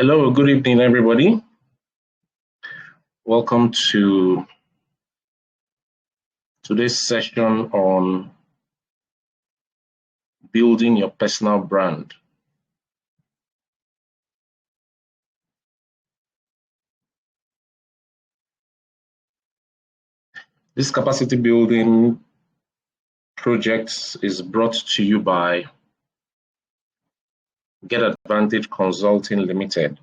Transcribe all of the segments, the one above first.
Hello, good evening, everybody. Welcome to today's session on building your personal brand. This capacity building project is brought to you by Get Advantage Consulting Limited.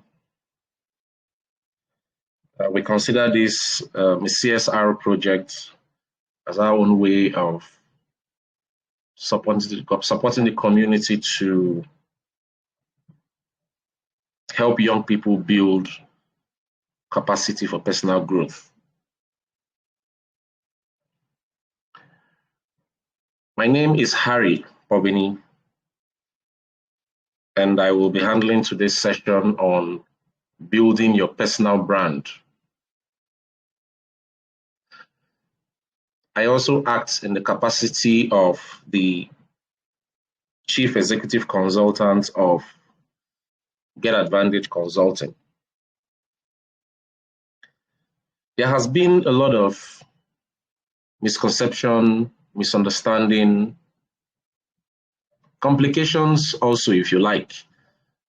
We consider this a CSR project as our own way of supporting the community to help young people build capacity for personal growth. My name is Harry Bobini, and I will be handling today's session on building your personal brand. I also act in the capacity of the Chief Executive Consultant of Get Advantage Consulting. There has been a lot of misconception, misunderstanding, complications also, if you like,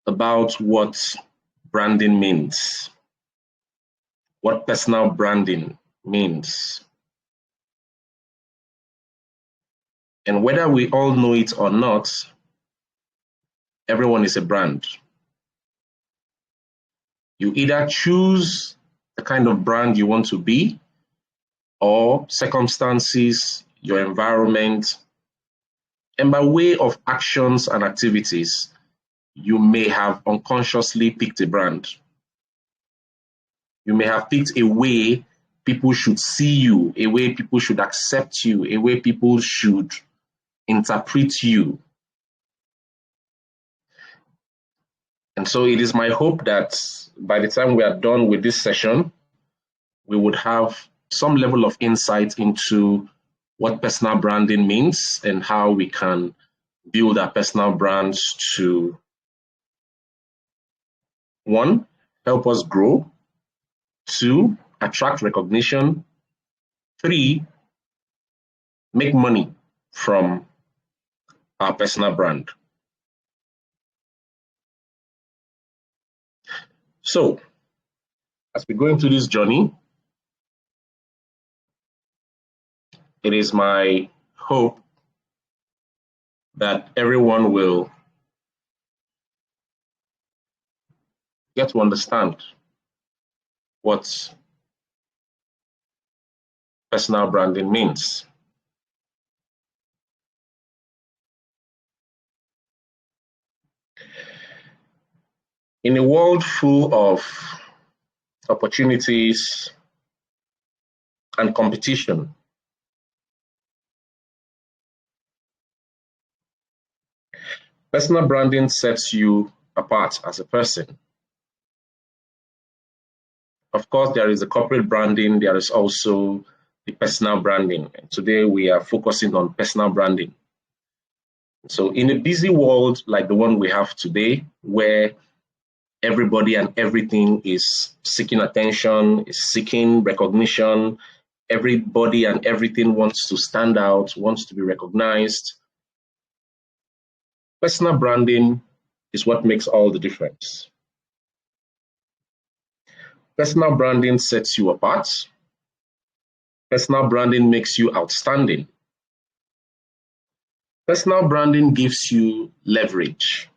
about what branding means, what personal branding means. And whether we all know it or not, everyone is a brand. You either choose the kind of brand you want to be, or circumstances, your environment, and by way of actions and activities, you may have unconsciously picked a brand. You may have picked a way people should see you, a way people should accept you, a way people should interpret you. And so it is my hope that by the time we are done with this session, we would have some level of insight into what personal branding means and how we can build our personal brands to, one, help us grow, two, attract recognition, three, make money from our personal brand. So, as we go into this journey, it is my hope that everyone will get to understand what personal branding means. In a world full of opportunities and competition, personal branding sets you apart as a person. Of course, there is the corporate branding, there is also the personal branding. And today we are focusing on personal branding. So in a busy world like the one we have today, where everybody and everything is seeking attention, is seeking recognition, everybody and everything wants to stand out, wants to be recognized, personal branding is what makes all the difference. Personal branding sets you apart. Personal branding makes you outstanding. Personal branding gives you leverage.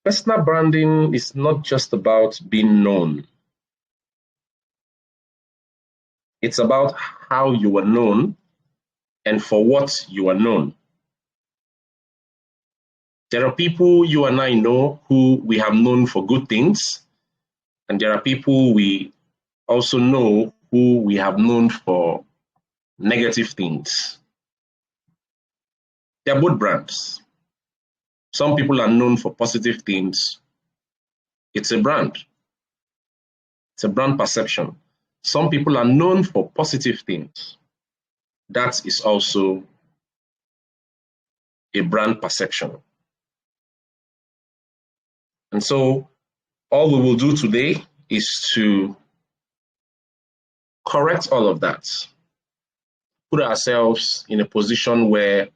Personal branding is not just about being known. It's about how you are known and for what you are known. There are people you and I know who we have known for good things, and there are people we also know who we have known for negative things. They're both brands. Some people are known for positive things. It's a brand. It's a brand perception. Some people are known for positive things. That is also a brand perception. And so all we will do today is to correct all of that, put ourselves in a position where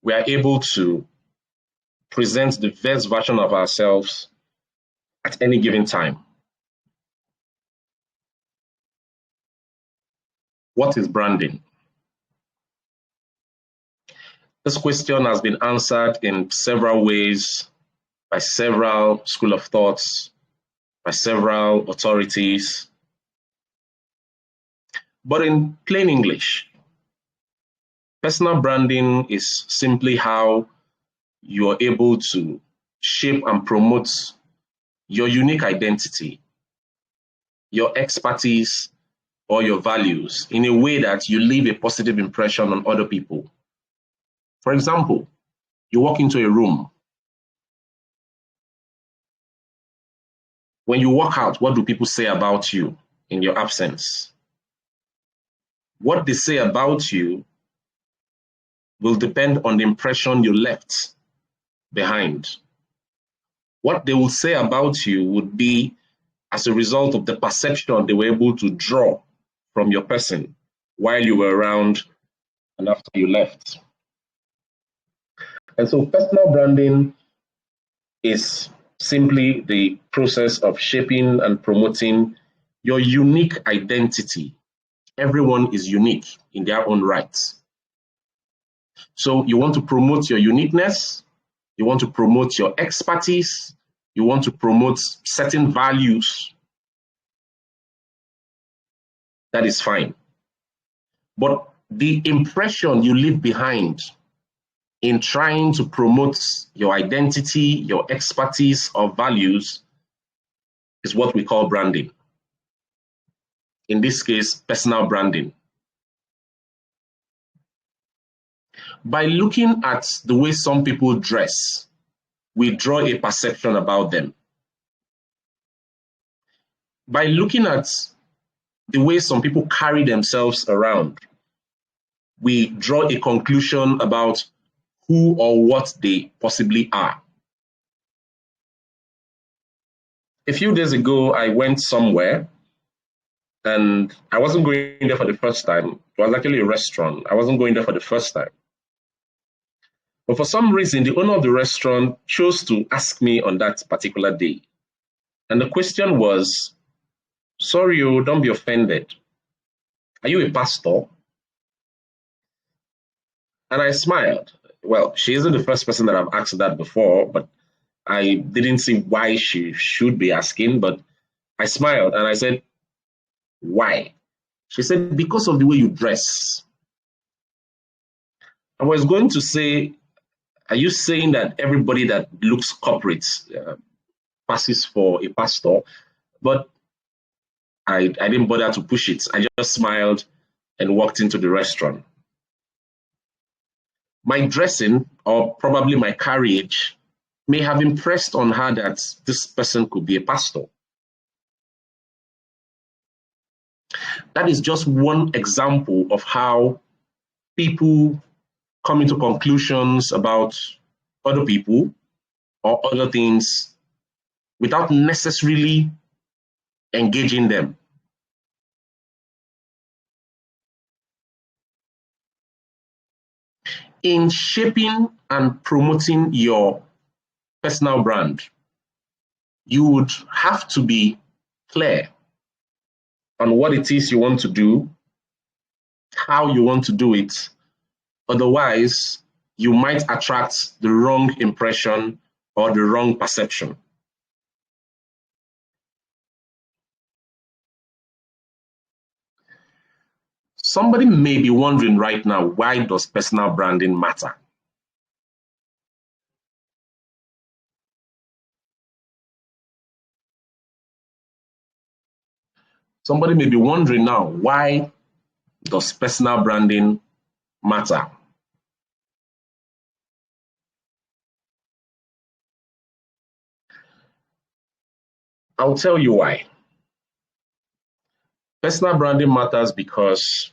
we are able to present the best version of ourselves at any given time. What is branding? This question has been answered in several ways by several schools of thoughts, by several authorities. But in plain English, personal branding is simply how you are able to shape and promote your unique identity, your expertise, or your values in a way that you leave a positive impression on other people. For example, you walk into a room. When you walk out, what do people say about you in your absence? What they say about you will depend on the impression you left behind. What they will say about you would be as a result of the perception they were able to draw from your person while you were around and after you left. And so personal branding is simply the process of shaping and promoting your unique identity. Everyone is unique in their own rights. So you want to promote your uniqueness, you want to promote your expertise, you want to promote certain values. That is fine. But the impression you leave behind in trying to promote your identity, your expertise, or values is what we call branding. In this case, personal branding. By looking at the way some people dress, we draw a perception about them. By looking at the way some people carry themselves around, we draw a conclusion about who or what they possibly are. A few days ago, I went somewhere and I wasn't going there for the first time. It was actually a restaurant. I wasn't going there for the first time. But for some reason, the owner of the restaurant chose to ask me on that particular day. And the question was, sorry, don't be offended. Are you a pastor? And I smiled. Well, she isn't the first person that I've asked that before, but I didn't see why she should be asking, but I smiled and I said, why? She said, because of the way you dress. I was going to say, are you saying that everybody that looks corporate passes for a pastor? But I didn't bother to push it. I just smiled and walked into the restaurant. My dressing, or probably my carriage, may have impressed on her that this person could be a pastor. That is just one example of how people come into conclusions about other people or other things without necessarily engaging them. In shaping and promoting your personal brand, you would have to be clear on what it is you want to do, how you want to do it. Otherwise, you might attract the wrong impression or the wrong perception. Somebody may be wondering right now, why does personal branding matter? Somebody may be wondering now, why does personal branding matter? I'll tell you why. Personal branding matters because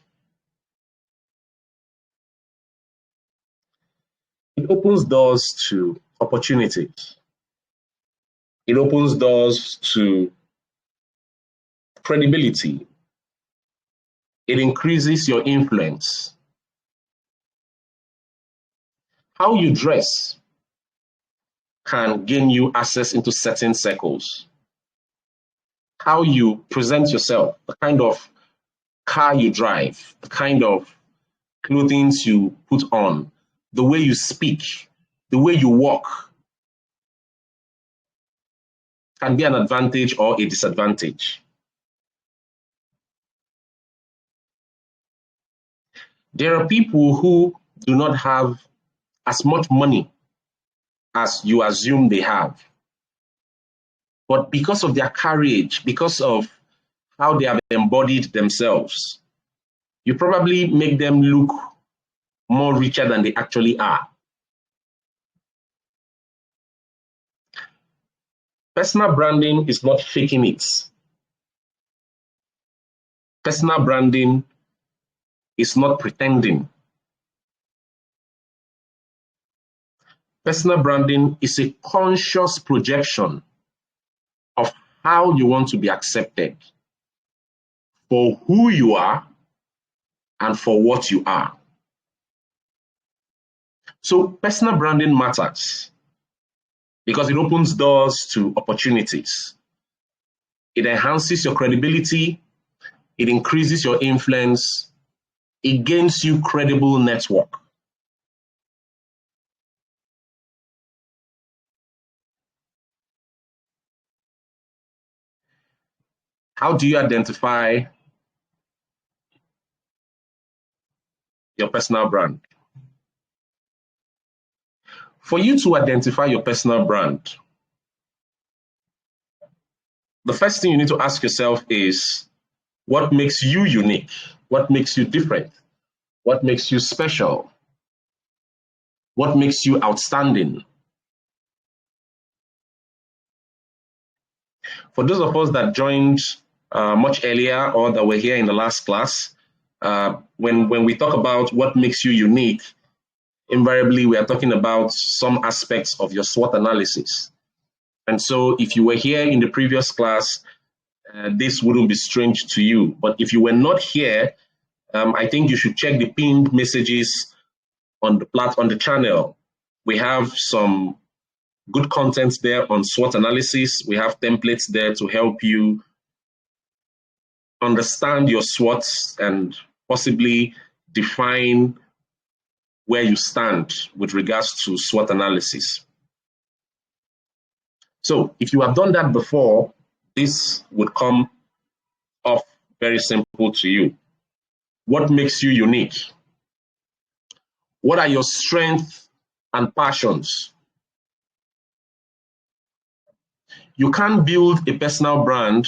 it opens doors to opportunities. It opens doors to credibility. It increases your influence. How you dress can gain you access into certain circles. How you present yourself, the kind of car you drive, the kind of clothing you put on, the way you speak, the way you walk can be an advantage or a disadvantage. There are people who do not have as much money as you assume they have. But because of their courage, because of how they have embodied themselves, you probably make them look more richer than they actually are. Personal branding is not faking it. Personal branding is not pretending. Personal branding is a conscious projection of how you want to be accepted for who you are and for what you are. So personal branding matters because it opens doors to opportunities. It enhances your credibility. It increases your influence. It gains you credible network. How do you identify your personal brand? For you to identify your personal brand, the first thing you need to ask yourself is, what makes you unique? What makes you different? What makes you special? What makes you outstanding? For those of us that joined much earlier or that were here in the last class, when we talk about what makes you unique, invariably we are talking about some aspects of your SWOT analysis. And so if you were here in the previous class, this wouldn't be strange to you. But if you were not here, I think you should check the pinned messages on the channel. We have some good content there on SWOT analysis. We have templates there to help you understand your SWOTs and possibly define where you stand with regards to SWOT analysis. So if you have done that before, this would come off very simple to you. What makes you unique? What are your strengths and passions? You can't build a personal brand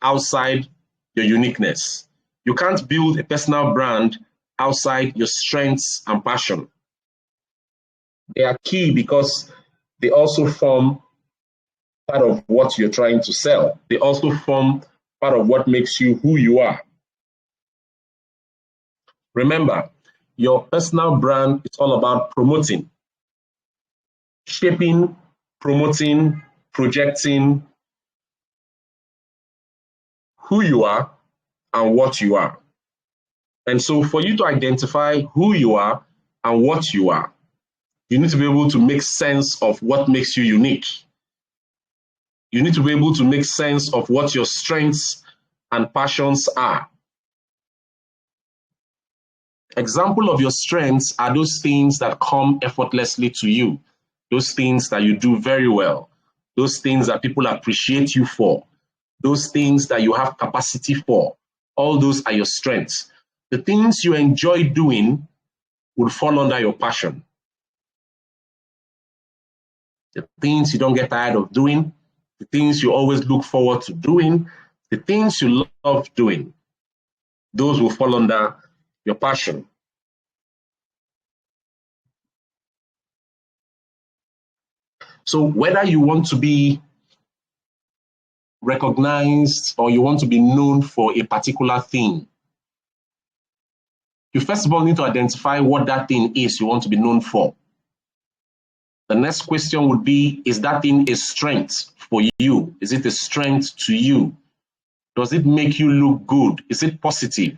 outside your uniqueness. You can't build a personal brand outside your strengths and passion. They are key because they also form part of what you're trying to sell. They also form part of what makes you who you are. Remember, your personal brand is all about promoting, shaping, promoting, projecting who you are and what you are. And so for you to identify who you are and what you are, you need to be able to make sense of what makes you unique. You need to be able to make sense of what your strengths and passions are. Example of your strengths are those things that come effortlessly to you, those things that you do very well, those things that people appreciate you for, those things that you have capacity for. All those are your strengths. The things you enjoy doing will fall under your passion. The things you don't get tired of doing, the things you always look forward to doing, the things you love doing, those will fall under your passion. So whether you want to be recognized or you want to be known for a particular thing, you first of all need to identify what that thing is you want to be known for. The next question would be, is that thing a strength for you? Is it a strength to you? Does it make you look good? Is it positive?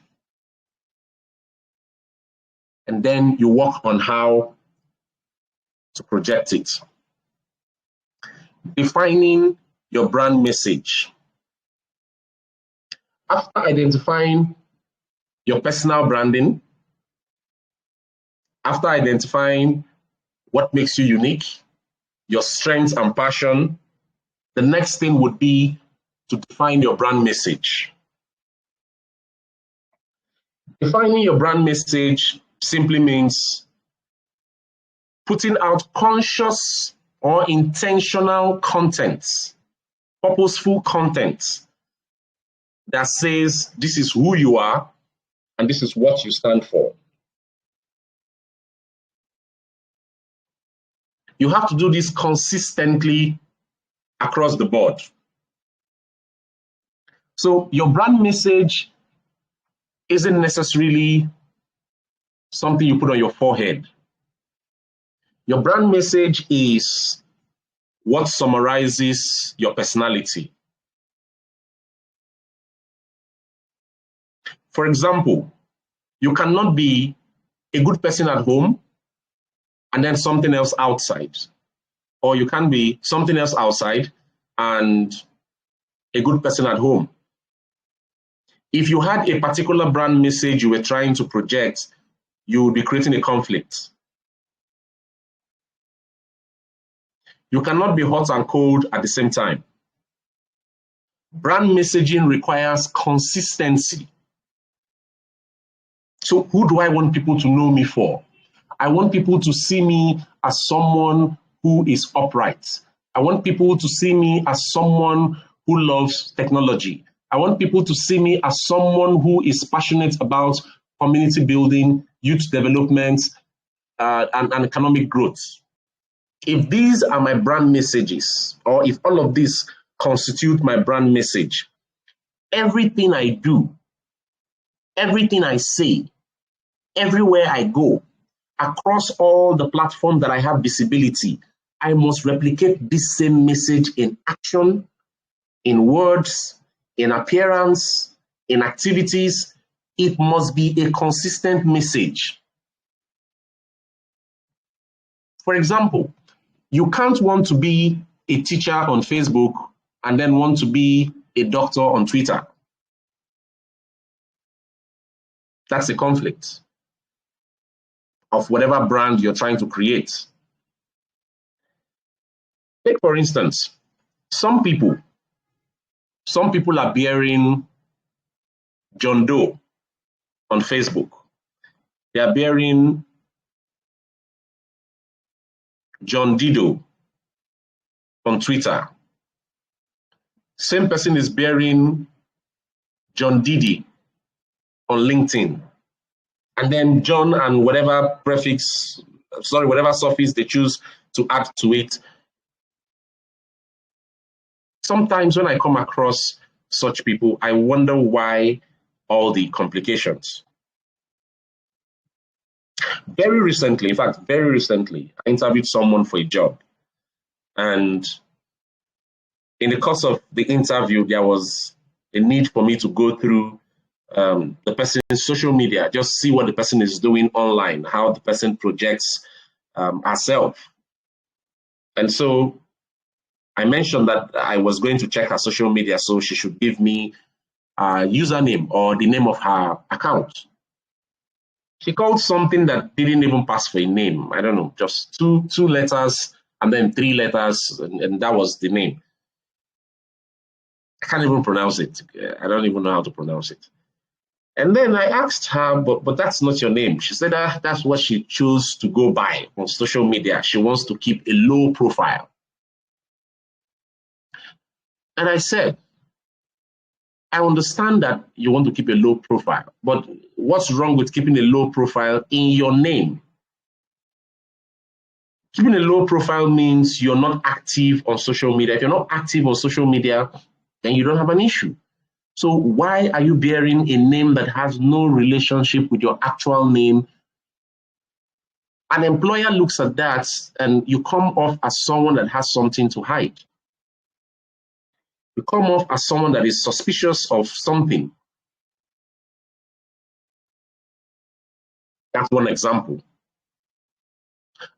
And then you work on how to project it. Defining your brand message. After identifying your personal branding, after identifying what makes you unique, your strengths and passion, the next thing would be to define your brand message. Defining your brand message simply means putting out conscious or intentional content, purposeful content that says this is who you are and this is what you stand for. You have to do this consistently across the board. So your brand message isn't necessarily something you put on your forehead. Your brand message is what summarizes your personality. For example, you cannot be a good person at home and then something else outside. Or you can be something else outside and a good person at home. If you had a particular brand message you were trying to project, you would be creating a conflict. You cannot be hot and cold at the same time. Brand messaging requires consistency. So who do I want people to know me for? I want people to see me as someone who is upright. I want people to see me as someone who loves technology. I want people to see me as someone who is passionate about community building, youth development, and economic growth. If these are my brand messages, or if all of these constitute my brand message, everything I do, everything I say, everywhere I go, across all the platforms that I have visibility, I must replicate this same message in action, in words, in appearance, in activities. It must be a consistent message. For example, you can't want to be a teacher on Facebook and then want to be a doctor on Twitter. That's a conflict of whatever brand you're trying to create. Take, for instance, some people are bearing John Doe on Facebook. They are bearing John Dido on Twitter. Same person is bearing John Didi on LinkedIn. And then John and whatever whatever suffix they choose to add to it. Sometimes when I come across such people, I wonder why all the complications. Very recently, I interviewed someone for a job. And in the course of the interview, there was a need for me to go through the person's social media, just see what the person is doing online, how the person projects herself. And so I mentioned that I was going to check her social media, so she should give me a username or the name of her account. She called something that didn't even pass for a name. I don't know, just two letters and then 3 letters, and that was the name. I can't even pronounce it. I don't even know how to pronounce it. And then I asked her, but that's not your name. She said that's what she chose to go by on social media. She wants to keep a low profile. And I said, I understand that you want to keep a low profile, but what's wrong with keeping a low profile in your name? Keeping a low profile means you're not active on social media. If you're not active on social media, then you don't have an issue. So why are you bearing a name that has no relationship with your actual name? An employer looks at that and you come off as someone that has something to hide. You come off as someone that is suspicious of something. That's one example.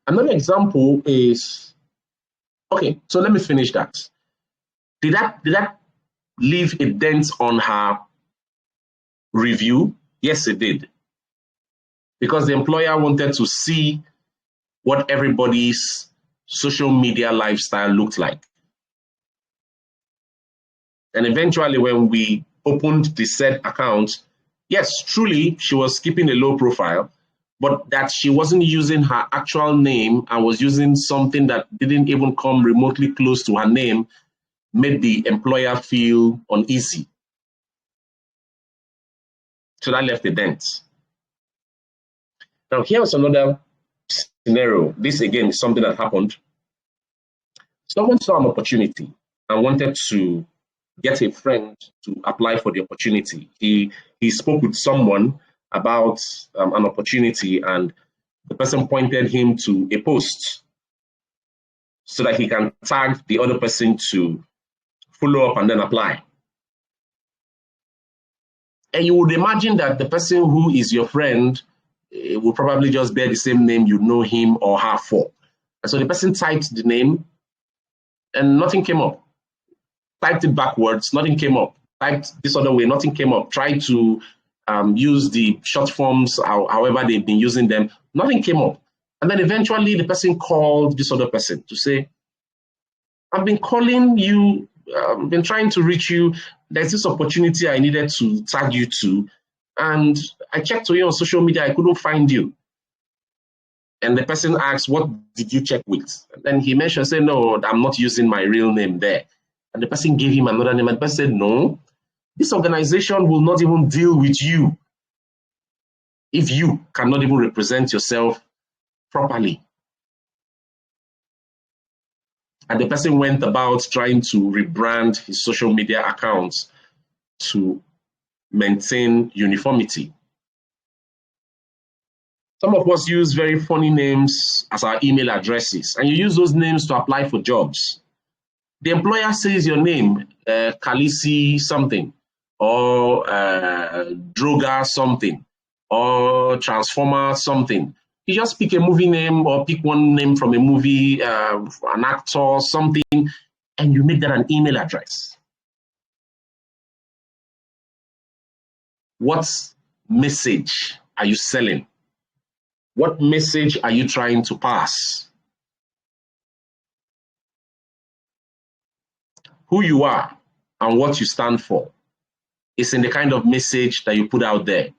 Another example is, okay, so let me finish that. Did that leave a dent on her review? Yes, it did. Because the employer wanted to see what everybody's social media lifestyle looked like. And eventually, when we opened the said account, yes, truly, she was keeping a low profile, but that she wasn't using her actual name and was using something that didn't even come remotely close to her name made the employer feel uneasy. So that left a dent. Now, here's another scenario. This, again, is something that happened. Someone saw an opportunity and wanted to get a friend to apply for the opportunity. He spoke with someone about an opportunity, and the person pointed him to a post so that he can tag the other person to follow up and then apply. And you would imagine that the person who is your friend will probably just bear the same name you know him or her for. And so the person typed the name and nothing came up. Typed it backwards, nothing came up. Typed this other way, nothing came up. Tried to use the short forms, however they've been using them, nothing came up. And then eventually the person called this other person to say, I've been calling you, been trying to reach you. There's this opportunity I needed to tag you to. And I checked for you on social media, I couldn't find you. And the person asked, what did you check with? And then he mentioned, say, no, I'm not using my real name there. And the person gave him another name, and the person said, no, this organization will not even deal with you if you cannot even represent yourself properly. And the person went about trying to rebrand his social media accounts to maintain uniformity. Some of us use very funny names as our email addresses, and you use those names to apply for jobs. The employer says your name, Kalisi something, or Droga something, or Transformer something. You just pick a movie name or pick one name from a movie, an actor, something, and you make that an email address. What message are you selling? What message are you trying to pass? Who you are and what you stand for is in the kind of message that you put out there.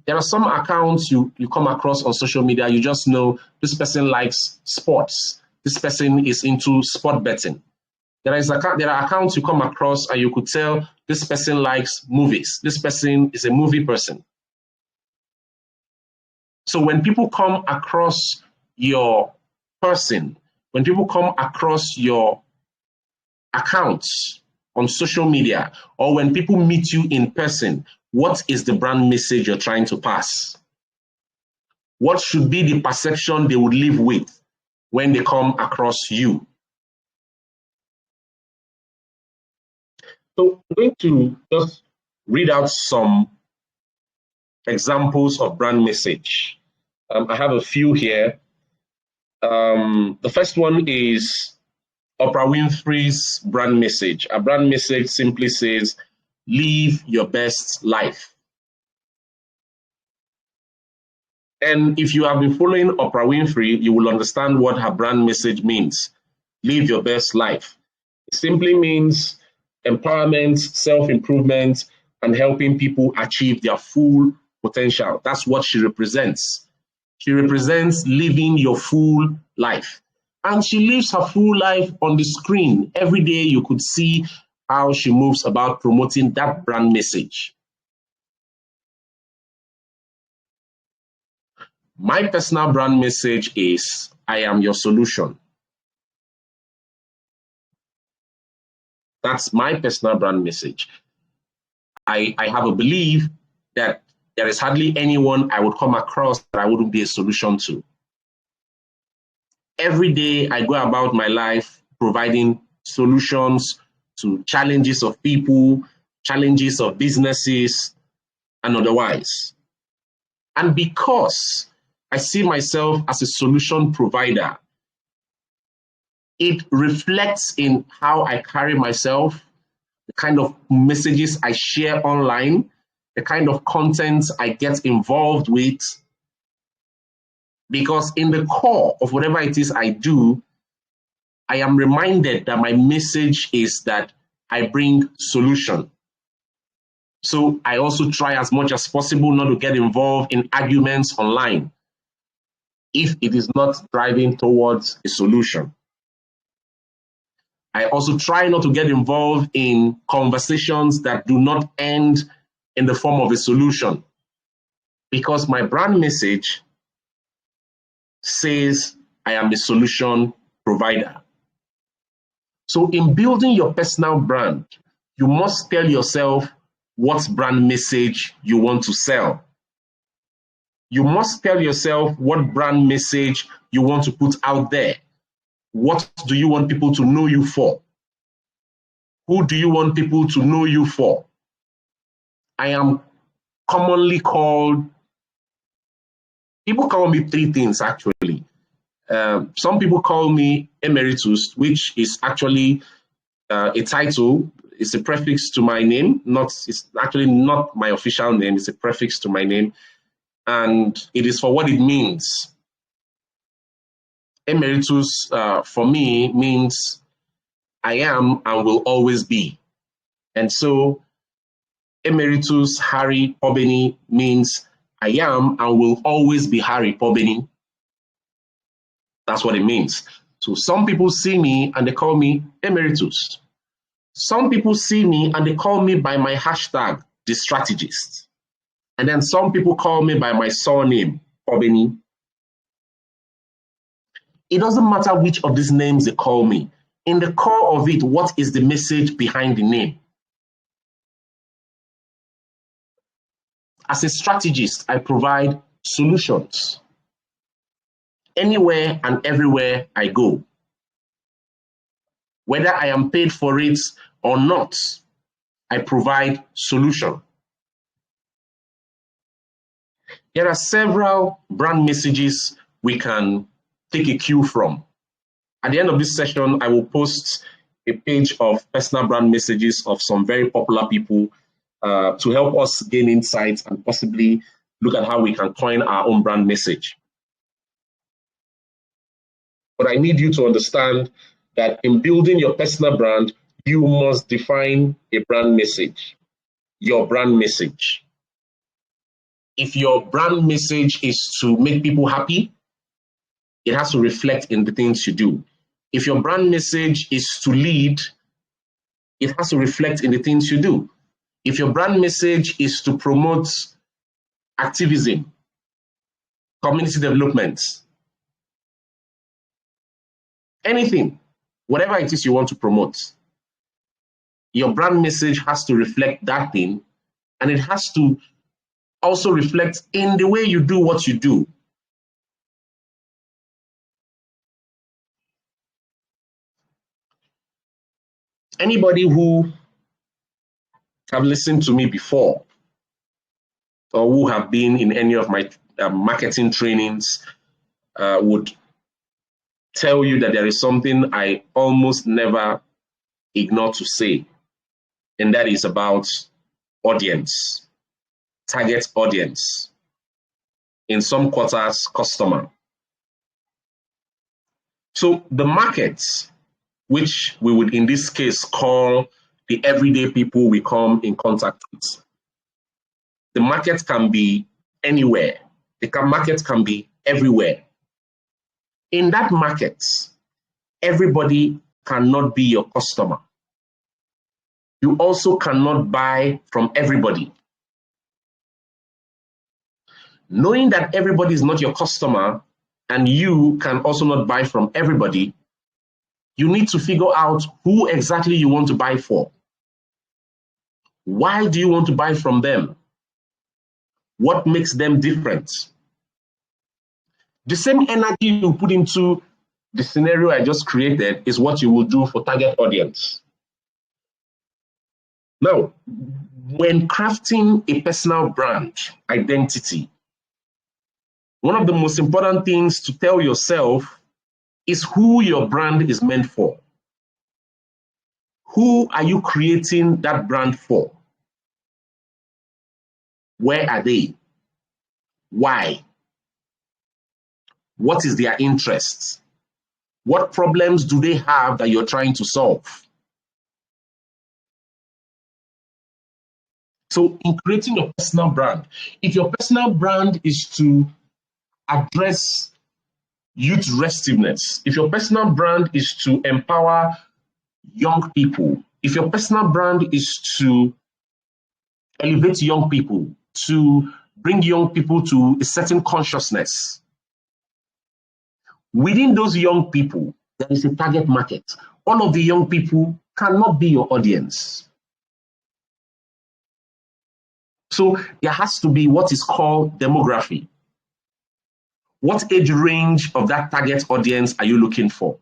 There are some accounts you come across on social media, you just know this person likes sports. This person is into sport betting. There are accounts you come across and you could tell this person likes movies. This person is a movie person. So when people come across your person, when people come across your accounts on social media, or when people meet you in person, what is the brand message you're trying to pass? What should be the perception they would live with when they come across you? So I'm going to just read out some examples of brand message. I have a few here. The first one is Oprah Winfrey's brand message. A brand message simply says, live your best life. And if you have been following Oprah Winfrey, you will understand what her brand message means. Live your best life. It simply means empowerment, self-improvement, and helping people achieve their full potential. That's what she represents. She represents living your full life. And she lives her full life on the screen. Every day you could see how she moves about promoting that brand message. My personal brand message is, I am your solution. That's my personal brand message. I have a belief that there is hardly anyone I would come across that I wouldn't be a solution to. Every day I go about my life providing solutions to challenges of people, challenges of businesses, and otherwise. And because I see myself as a solution provider, it reflects in how I carry myself, the kind of messages I share online, the kind of content I get involved with. Because in the core of whatever it is I do, I am reminded that my message is that I bring solution. So I also try as much as possible not to get involved in arguments online if it is not driving towards a solution. I also try not to get involved in conversations that do not end in the form of a solution, because my brand message says I am a solution provider. So in building your personal brand, you must tell yourself what brand message you want to sell. You must tell yourself what brand message you want to put out there. What do you want people to know you for? Who do you want people to know you for? I am commonly called, people call me three things actually. Some people call me emeritus, which is actually a title. It's a prefix to my name. It's actually not my official name. It's a prefix to my name. And it is for what it means. Emeritus for me means I am and will always be. And so Emeritus Harry Pobeni means I am and will always be Harry Pobeni. That's what it means. So some people see me and they call me Emeritus. Some people see me and they call me by my hashtag, the strategist. And then some people call me by my surname, Pobeni. It doesn't matter which of these names they call me. In the core of it, what is the message behind the name? As a strategist, I provide solutions. Anywhere and everywhere I go. Whether I am paid for it or not, I provide solution. There are several brand messages we can take a cue from. At the end of this session, I will post a page of personal brand messages of some very popular people to help us gain insights and possibly look at how we can coin our own brand message. But I need you to understand that in building your personal brand, you must define a brand message, your brand message. If your brand message is to make people happy, it has to reflect in the things you do. If your brand message is to lead, it has to reflect in the things you do. If your brand message is to promote activism, community development, anything, whatever it is you want to promote, your brand message has to reflect that thing, and it has to also reflect in the way you do what you do. Anybody who have listened to me before or who have been in any of my marketing trainings would tell you that there is something I almost never ignore to say, and that is about audience, target audience, in some quarters, customer. So the markets, which we would in this case call the everyday people we come in contact with. The market can be anywhere. The market can be everywhere. In that market, everybody cannot be your customer. You also cannot buy from everybody. Knowing that everybody is not your customer and you can also not buy from everybody, you need to figure out who exactly you want to buy for. Why do you want to buy from them? What makes them different? The same energy you put into the scenario I just created is what you will do for target audience. Now, when crafting a personal brand identity, one of the most important things to tell yourself is who your brand is meant for. Who are you creating that brand for? Where are they? Why? What is their interests? What problems do they have that you're trying to solve? So in creating your personal brand, if your personal brand is to address youth restiveness, if your personal brand is to empower young people, if your personal brand is to elevate young people, to bring young people to a certain consciousness, within those young people, there is a target market. All of the young people cannot be your audience. So there has to be what is called demography. What age range of that target audience are you looking for?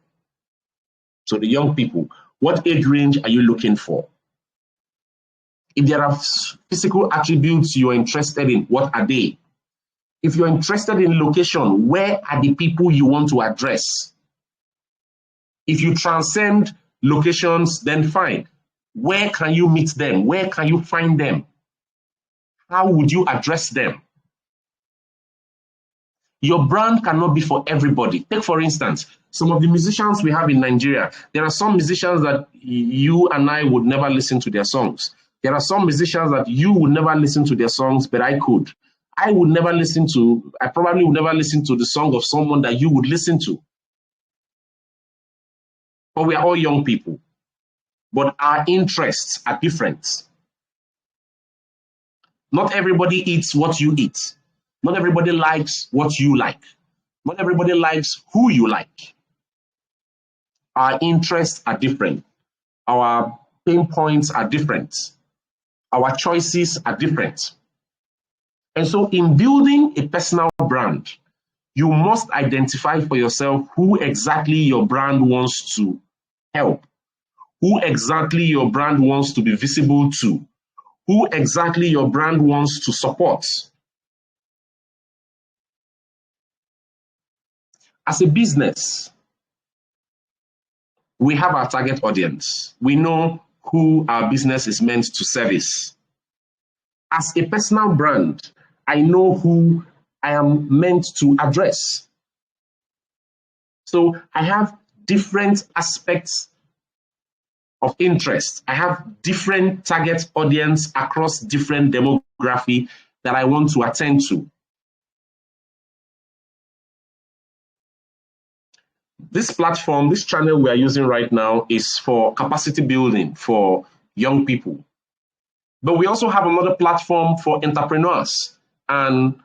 So the young people, what age range are you looking for? If there are physical attributes you're interested in, what are they? If you're interested in location, where are the people you want to address? If you transcend locations, then fine. Where can you meet them? Where can you find them? How would you address them? Your brand cannot be for everybody. Take, for instance, some of the musicians we have in Nigeria. There are some musicians that you and I would never listen to their songs. There are some musicians that you would never listen to their songs, but I could. I probably would never listen to the song of someone that you would listen to. But we are all young people. But our interests are different. Not everybody eats what you eat. Not everybody likes what you like. Not everybody likes who you like. Our interests are different. Our pain points are different. Our choices are different. And so in building a personal brand, you must identify for yourself who exactly your brand wants to help, who exactly your brand wants to be visible to, who exactly your brand wants to support. As a business, we have our target audience. We know who our business is meant to service. As a personal brand, I know who I am meant to address. So I have different aspects of interest. I have different target audience across different demography that I want to attend to. This platform, this channel we are using right now is for capacity building for young people. But we also have another platform for entrepreneurs and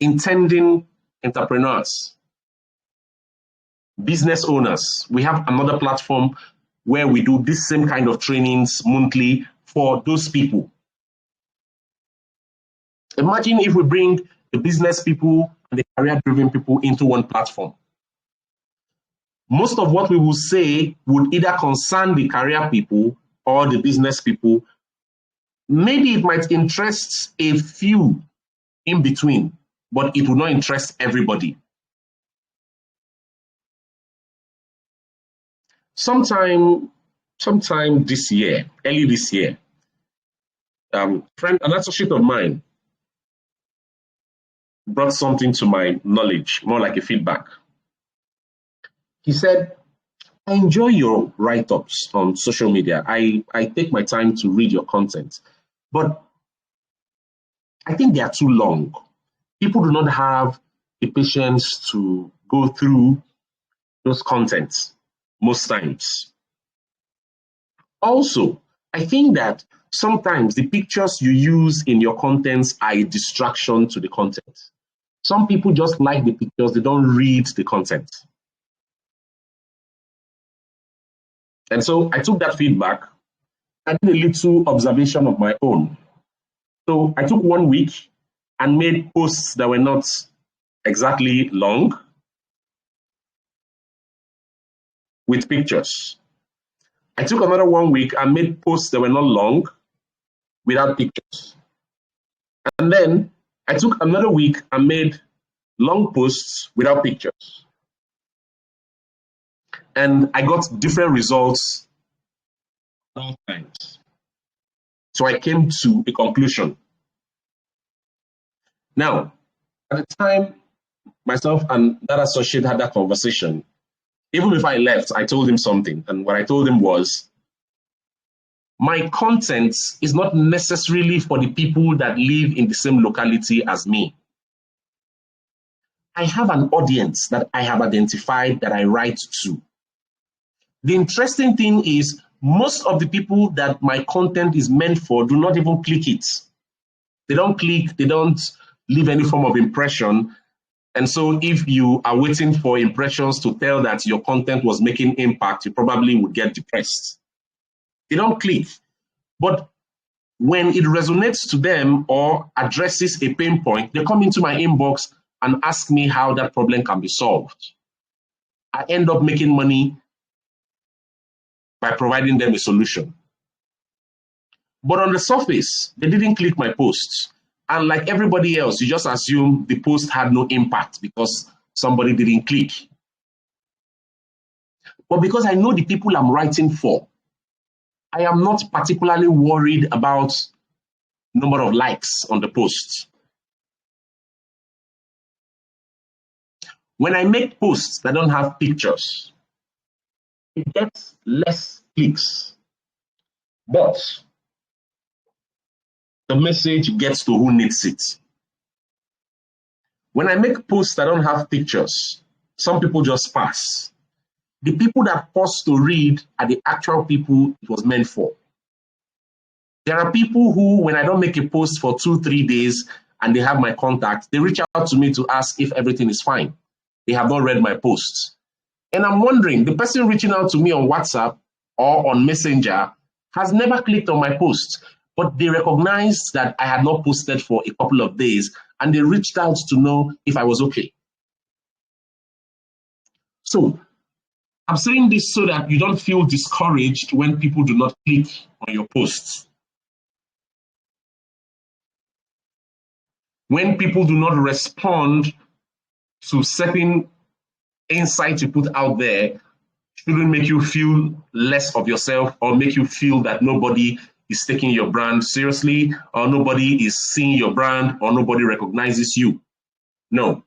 intending entrepreneurs, business owners. We have another platform where we do this same kind of trainings monthly for those people. Imagine if we bring the business people and the career-driven people into one platform. Most of what we will say would either concern the career people or the business people. Maybe it might interest a few in between, but it will not interest everybody. Sometime this year, early this year, an associate of mine brought something to my knowledge, more like a feedback. He said, I enjoy your write-ups on social media. I take my time to read your content, but I think they are too long. People do not have the patience to go through those contents most times. Also, I think that sometimes the pictures you use in your contents are a distraction to the content. Some people just like the pictures, they don't read the content. And so I took that feedback. I did a little observation of my own. So I took 1 week and made posts that were not exactly long. with pictures. I took another 1 week and made posts that were not long without pictures. And then I took another week and made long posts without pictures. And I got different results all times. So I came to a conclusion. Now, at the time, myself and that associate had that conversation. Even before I left, I told him something. And what I told him was, my content is not necessarily for the people that live in the same locality as me. I have an audience that I have identified that I write to. The interesting thing is, most of the people that my content is meant for do not even click it. They don't click, they don't leave any form of impression. And so if you are waiting for impressions to tell that your content was making impact, you probably would get depressed. They don't click. But when it resonates to them or addresses a pain point, they come into my inbox and ask me how that problem can be solved. I end up making money by providing them a solution. But on the surface, they didn't click my posts. And like everybody else, you just assume the post had no impact because somebody didn't click. But because I know the people I'm writing for, I am not particularly worried about number of likes on the post. When I make posts that don't have pictures, it gets less clicks, but the message gets to who needs it. When I make posts that don't have pictures, some people just pass. The people that pause to read are the actual people it was meant for. There are people who, when I don't make a post for 2-3 days and they have my contact, they reach out to me to ask if everything is fine. They have not read my posts. And I'm wondering, the person reaching out to me on WhatsApp or on Messenger has never clicked on my post, but they recognized that I had not posted for a couple of days and they reached out to know if I was okay. So I'm saying this so that you don't feel discouraged when people do not click on your posts. When people do not respond to certain insights you put out there, shouldn't make you feel less of yourself or make you feel that nobody is taking your brand seriously or nobody is seeing your brand or nobody recognizes you. No.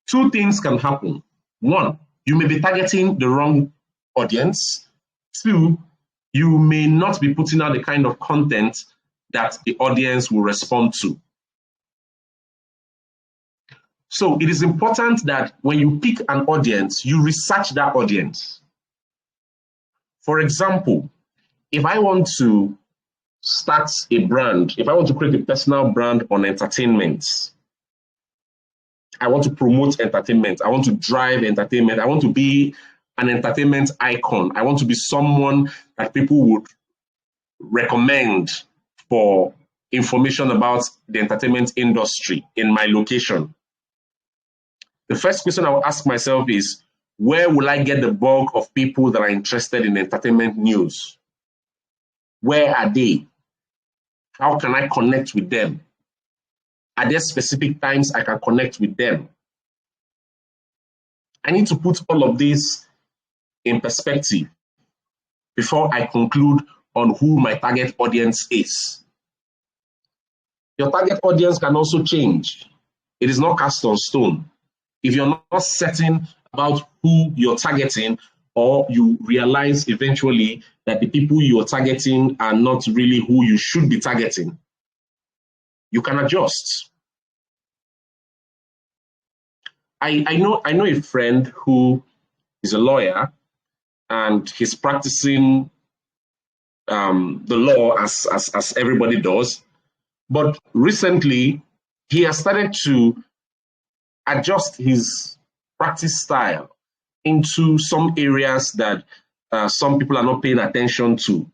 Two things can happen. One, you may be targeting the wrong audience. Two, you may not be putting out the kind of content that the audience will respond to. So it is important that when you pick an audience, you research that audience. For example, if I want to start a brand, if I want to create a personal brand on entertainment, I want to promote entertainment, I want to drive entertainment, I want to be an entertainment icon, I want to be someone that people would recommend for information about the entertainment industry in my location. The first question I will ask myself is, where will I get the bulk of people that are interested in entertainment news? Where are they? How can I connect with them? Are there specific times I can connect with them? I need to put all of this in perspective before I conclude on who my target audience is. Your target audience can also change. It is not cast on stone. If you're not certain about who you're targeting, or you realize eventually that the people you're targeting are not really who you should be targeting, you can adjust. I know a friend who is a lawyer and he's practicing the law as everybody does. But recently, he has started to adjust his practice style into some areas that some people are not paying attention to.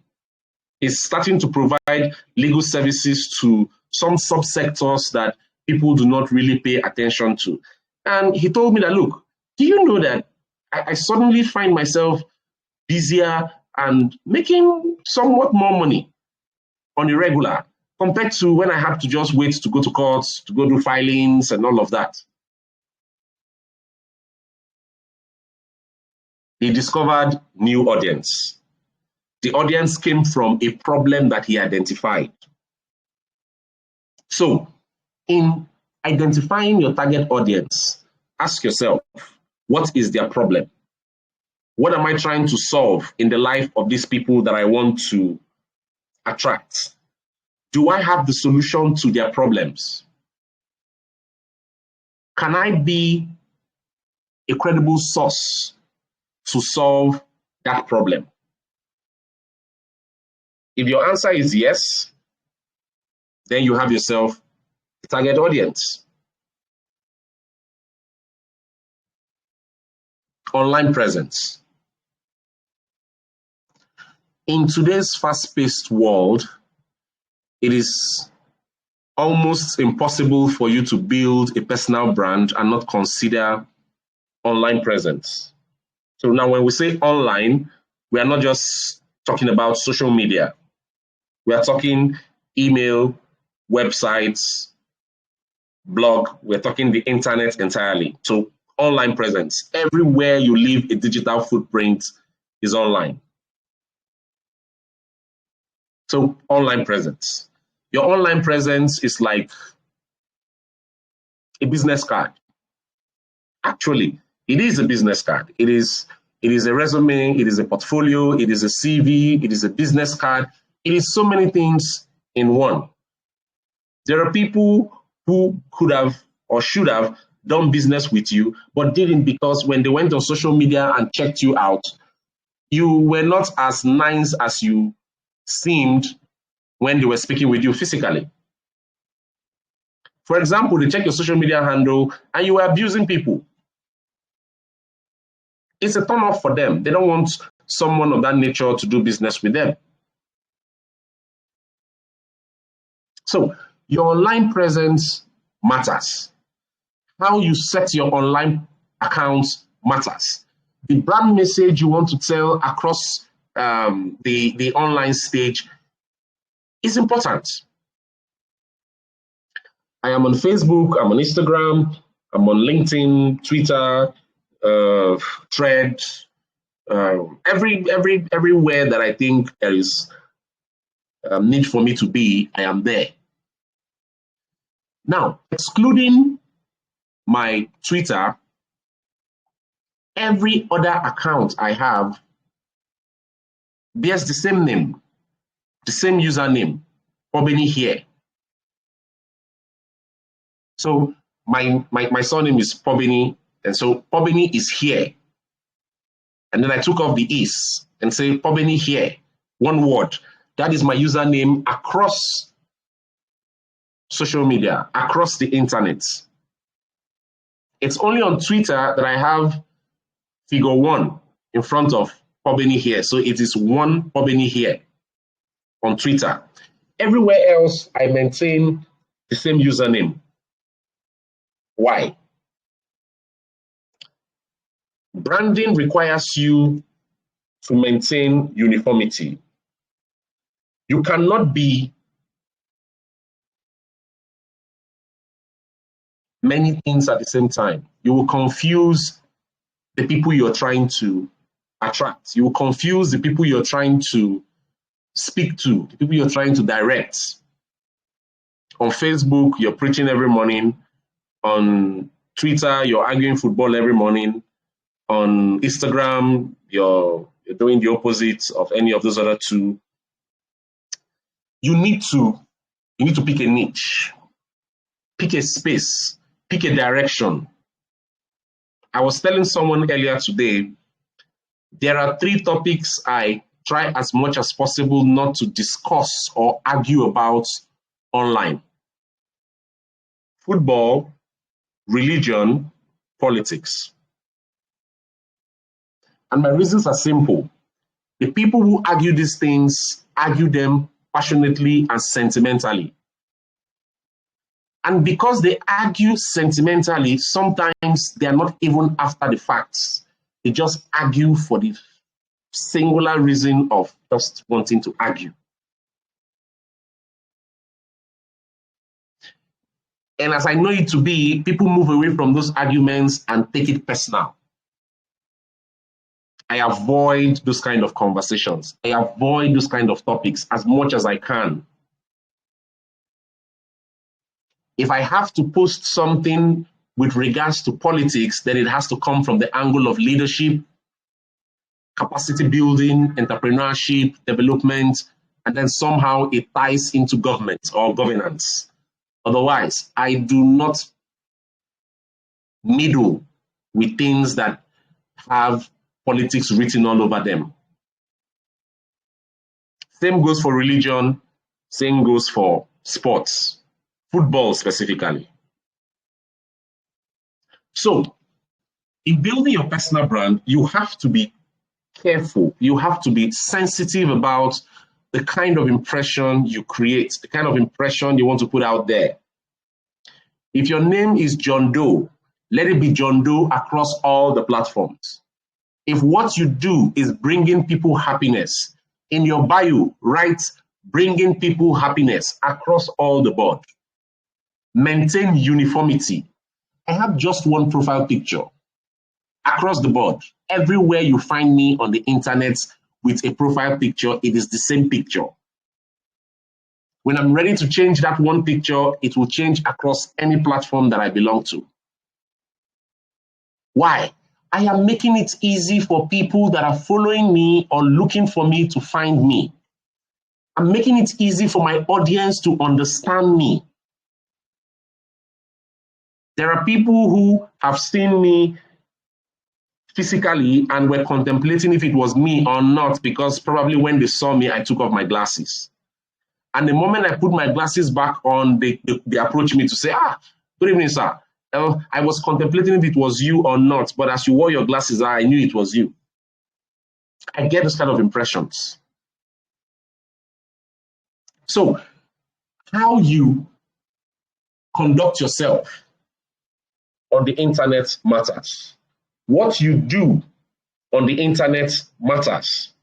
He's starting to provide legal services to some subsectors that people do not really pay attention to. And he told me that, look, do you know that I suddenly find myself busier and making somewhat more money on a regular compared to when I had to just wait to go to courts, to go do filings and all of that. He discovered new audience. The audience came from a problem that he identified. So, in identifying your target audience, ask yourself, what is their problem? What am I trying to solve in the life of these people that I want to attract? Do I have the solution to their problems? Can I be a credible source to solve that problem? If your answer is yes, then you have yourself a target audience. Online presence. In today's fast-paced world, it is almost impossible for you to build a personal brand and not consider online presence. So now when we say online, we are not just talking about social media. We are talking email, websites, blog. We're talking the internet entirely. So online presence. Everywhere you leave a digital footprint is online. So online presence. Your online presence is like a business card. Actually, it is a business card. It is a resume, it is a portfolio, it is a CV, it is a business card. It is so many things in one. There are people who could have or should have done business with you, but didn't because when they went on social media and checked you out, you were not as nice as you seemed when they were speaking with you physically. For example, they check your social media handle and you were abusing people. It's a turn off for them. They don't want someone of that nature to do business with them. So your online presence matters. How you set your online accounts matters. The brand message you want to tell across the online stage is important. I am on Facebook, I'm on Instagram, I'm on LinkedIn, Twitter, Thread, everywhere that I think there is need for me to be, I am there. Now, excluding my Twitter, every other account I have bears the same name, the same username, Pobini here. So my surname is Pobini, and so Pobini is here. And then I took off the is and say Pobini here, one word. That is my username across social media, across the internet. It's only on Twitter that I have figure 1 in front of Pobini here. So it is one Pobini here on Twitter. Everywhere else, I maintain the same username. Why? Branding requires you to maintain uniformity. You cannot be many things at the same time. You will confuse the people you're trying to attract. You will confuse the people you're trying to speak to, the people you're trying to direct. On Facebook, you're preaching every morning. On Twitter, you're arguing football every morning. On Instagram, you're doing the opposite of any of those other two. You need to pick a niche, pick a space, pick a direction. I was telling someone earlier today, there are 3 topics I try as much as possible not to discuss or argue about online: football, religion, politics. And my reasons are simple. The people who argue these things argue them passionately and sentimentally. And because they argue sentimentally, sometimes they are not even after the facts. They just argue for the singular reason of just wanting to argue. And as I know it to be, people move away from those arguments and take it personal. I avoid those kind of conversations. I avoid those kind of topics as much as I can. If I have to post something with regards to politics, then it has to come from the angle of leadership, capacity building, entrepreneurship, development, and then somehow it ties into government or governance. Otherwise, I do not meddle with things that have politics written all over them. Same goes for religion, same goes for sports, football specifically. So, in building your personal brand, you have to be careful. You have to be sensitive about the kind of impression you create, the kind of impression you want to put out there. If your name is John Doe, let it be John Doe across all the platforms. If what you do is bringing people happiness, in your bio, write bringing people happiness across all the board. Maintain uniformity. I have just one profile picture across the board. Everywhere you find me on the internet with a profile picture, it is the same picture. When I'm ready to change that one picture, it will change across any platform that I belong to. Why? I am making it easy for people that are following me or looking for me to find me. I'm making it easy for my audience to understand me. There are people who have seen me physically and were contemplating if it was me or not, because probably when they saw me, I took off my glasses. And the moment I put my glasses back on, they approached me to say, good evening, sir. I was contemplating if it was you or not, but as you wore your glasses, I knew it was you. I get those kind of impressions. So how you conduct yourself on the internet matters. What you do on the internet matters.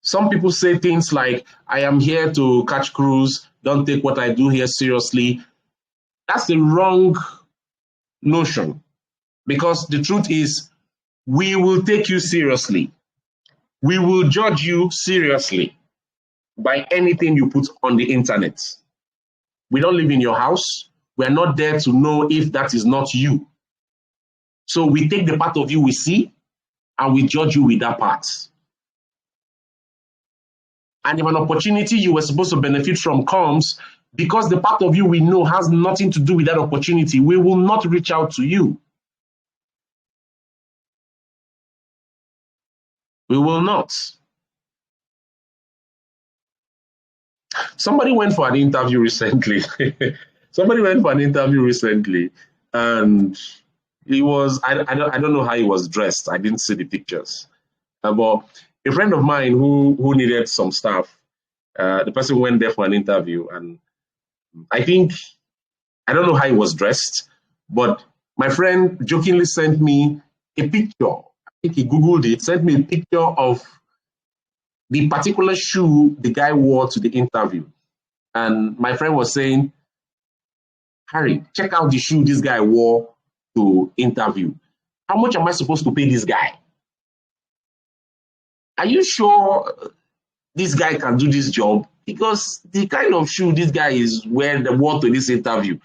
Some people say things like, I am here to catch cruise, don't take what I do here seriously. That's the wrong notion, because the truth is, we will take you seriously. We will judge you seriously by anything you put on the internet. We don't live in your house. We're not there to know if that is not you. So we take the part of you we see and we judge you with that part. And if an opportunity you were supposed to benefit from comes, because the part of you we know has nothing to do with that opportunity, we will not reach out to you. We will not. Somebody went for an interview recently. And he was, I don't know how he was dressed. I didn't see the pictures. But a friend of mine who needed some stuff, the person went there for an interview, and I don't know how he was dressed, but my friend jokingly sent me a picture. I think he Googled it, sent me a picture of the particular shoe the guy wore to the interview. And my friend was saying, Harry, check out the shoe this guy wore to interview. How much am I supposed to pay this guy? Are you sure this guy can do this job? Because the kind of shoe this guy is wearing the wore to this interview,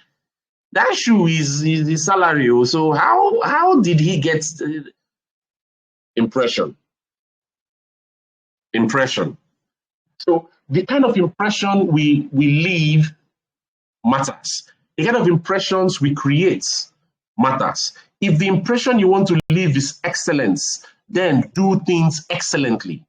that shoe is the salary. So how did he get the impression? So the kind of impression we leave matters. The kind of impressions we create matters. If the impression you want to leave is excellence, then do things excellently.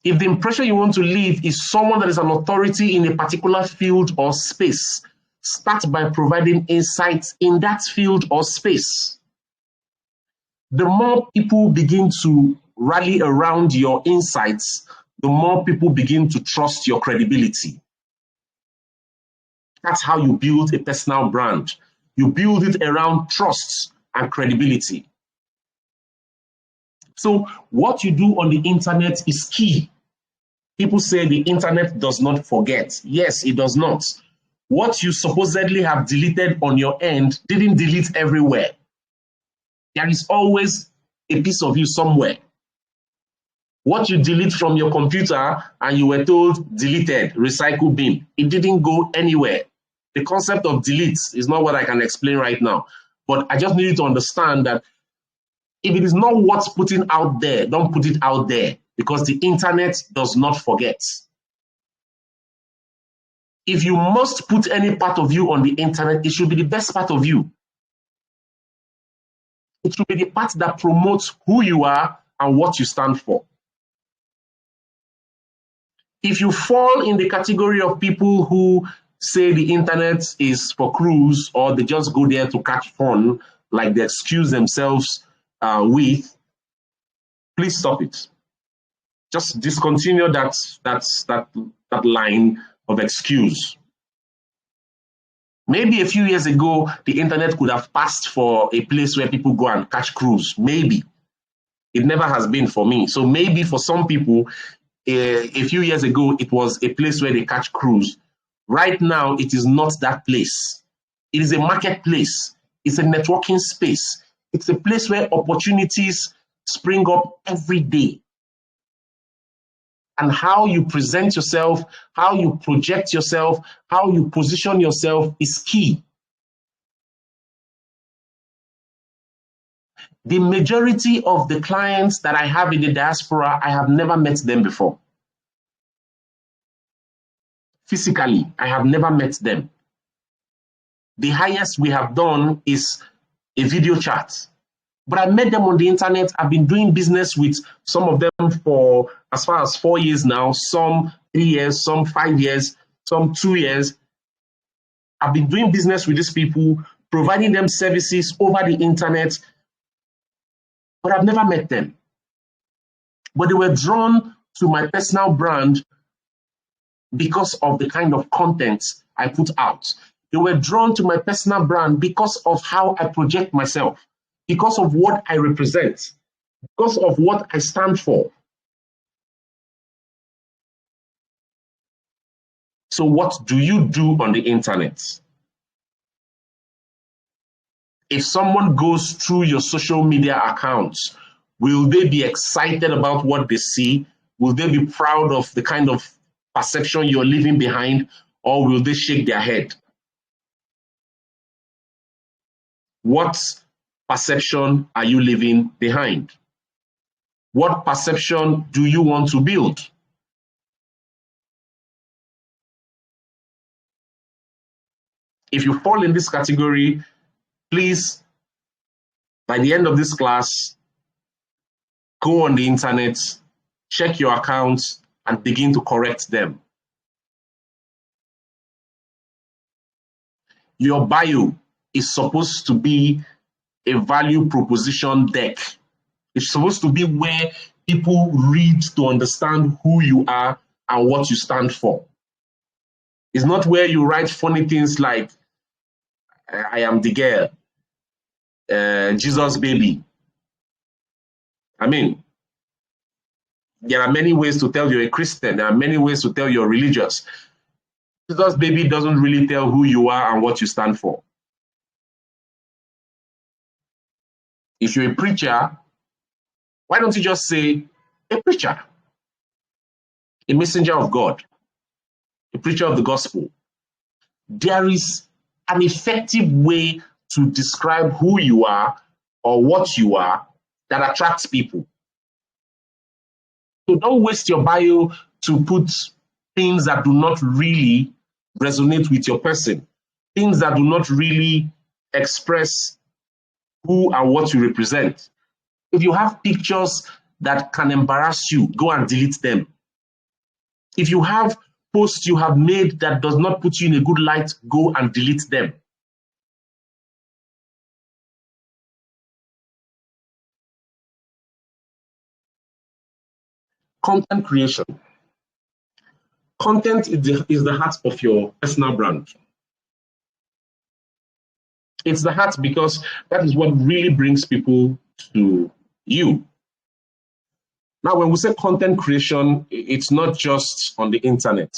If the impression you want to leave is someone that is an authority in a particular field or space, start by providing insights in that field or space. The more people begin to rally around your insights, the more people begin to trust your credibility. That's how you build a personal brand. You build it around trust, and credibility. So what you do on the internet is key. People say the internet does not forget. Yes, it does not. What you supposedly have deleted on your end didn't delete everywhere. There is always a piece of you somewhere. What you delete from your computer and you were told deleted, recycle bin, it didn't go anywhere. The concept of delete is not what I can explain right now. But I just need you to understand that if it is not what's putting out there, don't put it out there, because the internet does not forget. If you must put any part of you on the internet, it should be the best part of you. It should be the part that promotes who you are and what you stand for. If you fall in the category of people who say the internet is for cruise, or they just go there to catch fun, like they excuse themselves with, please stop it. Just discontinue that line of excuse. Maybe a few years ago, the internet could have passed for a place where people go and catch cruise. Maybe. It never has been for me. So maybe for some people, a few years ago, it was a place where they catch cruise. Right now, it is not that place. It is a marketplace. It's a networking space. It's a place where opportunities spring up every day. And how you present yourself, how you project yourself, how you position yourself is key. The majority of the clients that I have in the diaspora, I have never met them before. Physically, I have never met them. The highest we have done is a video chat. But I met them on the internet. I've been doing business with some of them for as far as 4 years now, some 3 years, some 5 years, some 2 years. I've been doing business with these people, providing them services over the internet, but I've never met them. But they were drawn to my personal brand because of the kind of content I put out. They were drawn to my personal brand because of how I project myself, because of what I represent, because of what I stand for. So what do you do on the internet? If someone goes through your social media accounts, will they be excited about what they see? Will they be proud of the kind of perception you're leaving behind, or will they shake their head? What perception are you leaving behind? What perception do you want to build? If you fall in this category, please, by the end of this class, go on the internet, check your accounts, and begin to correct them. Your bio is supposed to be a value proposition deck. It's supposed to be where people read to understand who you are and what you stand for. It's not where you write funny things like, I am the girl, Jesus baby. I mean, there are many ways to tell you're a Christian. There are many ways to tell you're religious. Jesus baby doesn't really tell who you are and what you stand for. If you're a preacher, why don't you just say a preacher, a messenger of God, a preacher of the gospel? There is an effective way to describe who you are or what you are that attracts people. So don't waste your bio to put things that do not really resonate with your person, things that do not really express who and what you represent. If you have pictures that can embarrass you, go and delete them. If you have posts you have made that does not put you in a good light, go and delete them. Content creation. Content is the heart of your personal brand. It's the heart, because that is what really brings people to you. Now, when we say content creation, it's not just on the internet.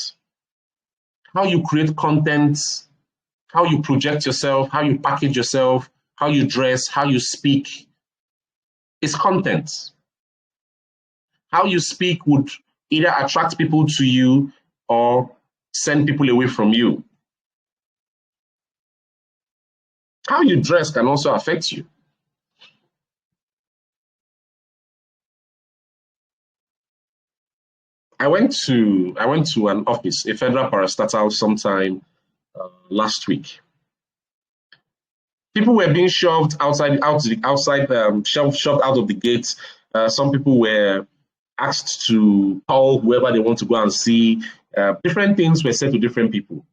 How you create content, how you project yourself, how you package yourself, how you dress, how you speak is content. How you speak would either attract people to you or send people away from you. How you dress can also affect you. I went to an office, a federal parastatal, sometime last week. People were being shoved shoved out of the gates. Some people were asked to call whoever they want to go and see. Different things were said to different people.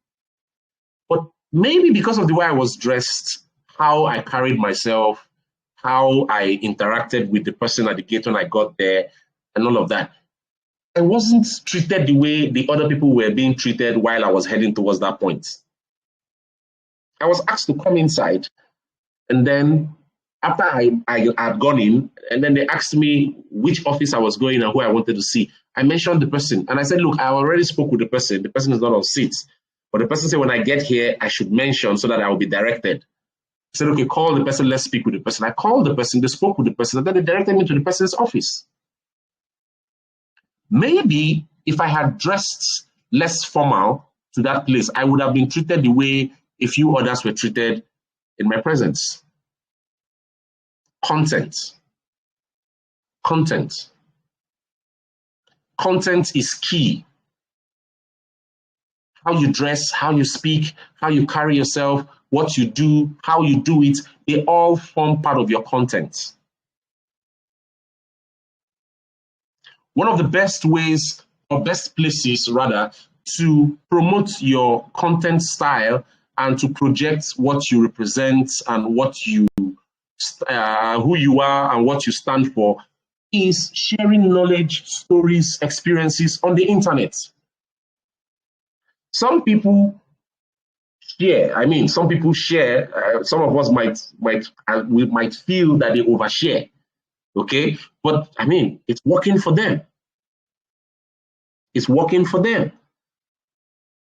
But maybe because of the way I was dressed, how I carried myself, how I interacted with the person at the gate when I got there, and all of that, I wasn't treated the way the other people were being treated while I was heading towards that point. I was asked to come inside, and then after I had gone in, and then they asked me which office I was going and who I wanted to see. I mentioned the person, and I said, look, I already spoke with the person. The person is not on seat. But the person said, when I get here, I should mention so that I will be directed. I said, okay, call the person, let's speak with the person. I called the person, they spoke with the person, and then they directed me to the person's office. Maybe if I had dressed less formal to that place, I would have been treated the way a few others were treated in my presence. Content. Content. Content is key. How you dress, how you speak, how you carry yourself, what you do, how you do it, they all form part of your content. One of the best ways, or best places rather, to promote your content style and to project what you represent and what you who you are and what you stand for is sharing knowledge, stories, experiences on the internet. Some people share. I mean, some people share. Some of us we might feel that they overshare. Okay, but I mean, it's working for them. It's working for them.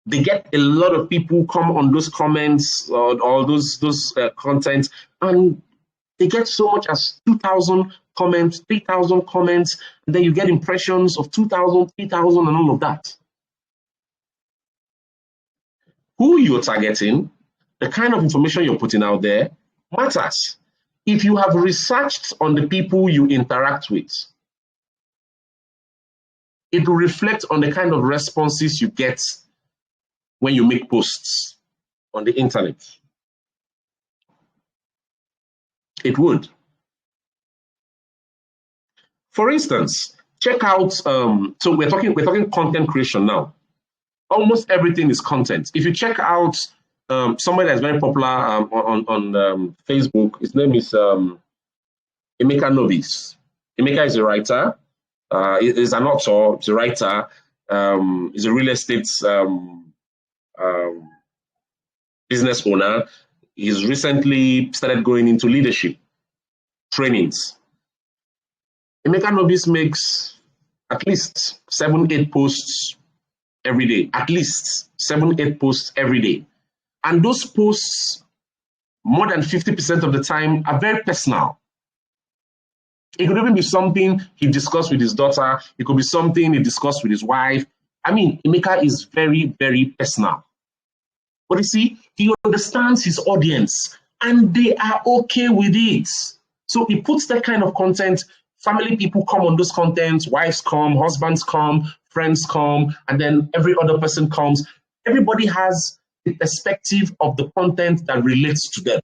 They get a lot of people come on those comments or those content, and they get so much as 2,000 comments, 3,000 comments, and then you get impressions of 2,000, 3,000, and all of that. Who you're targeting, the kind of information you're putting out there matters. If you have researched on the people you interact with, it will reflect on the kind of responses you get when you make posts on the internet. It would. For instance, check out, so we're talking content creation now. Almost everything is content. If you check out somebody that's very popular on Facebook, his name is Emeka Novice. Emeka is a writer. He's an author. He's a writer. He's a real estate business owner. He's recently started going into leadership trainings. Emeka Novice makes at least 7-8 posts every day, at least 7-8 posts every day. And those posts, more than 50% of the time, are very personal. It could even be something he discussed with his daughter. It could be something he discussed with his wife. I mean, Emeka is very, very personal. But you see, he understands his audience and they are okay with it. So he puts that kind of content. Family people come on those contents, wives come, husbands come, friends come, and then every other person comes. Everybody has the perspective of the content that relates to them.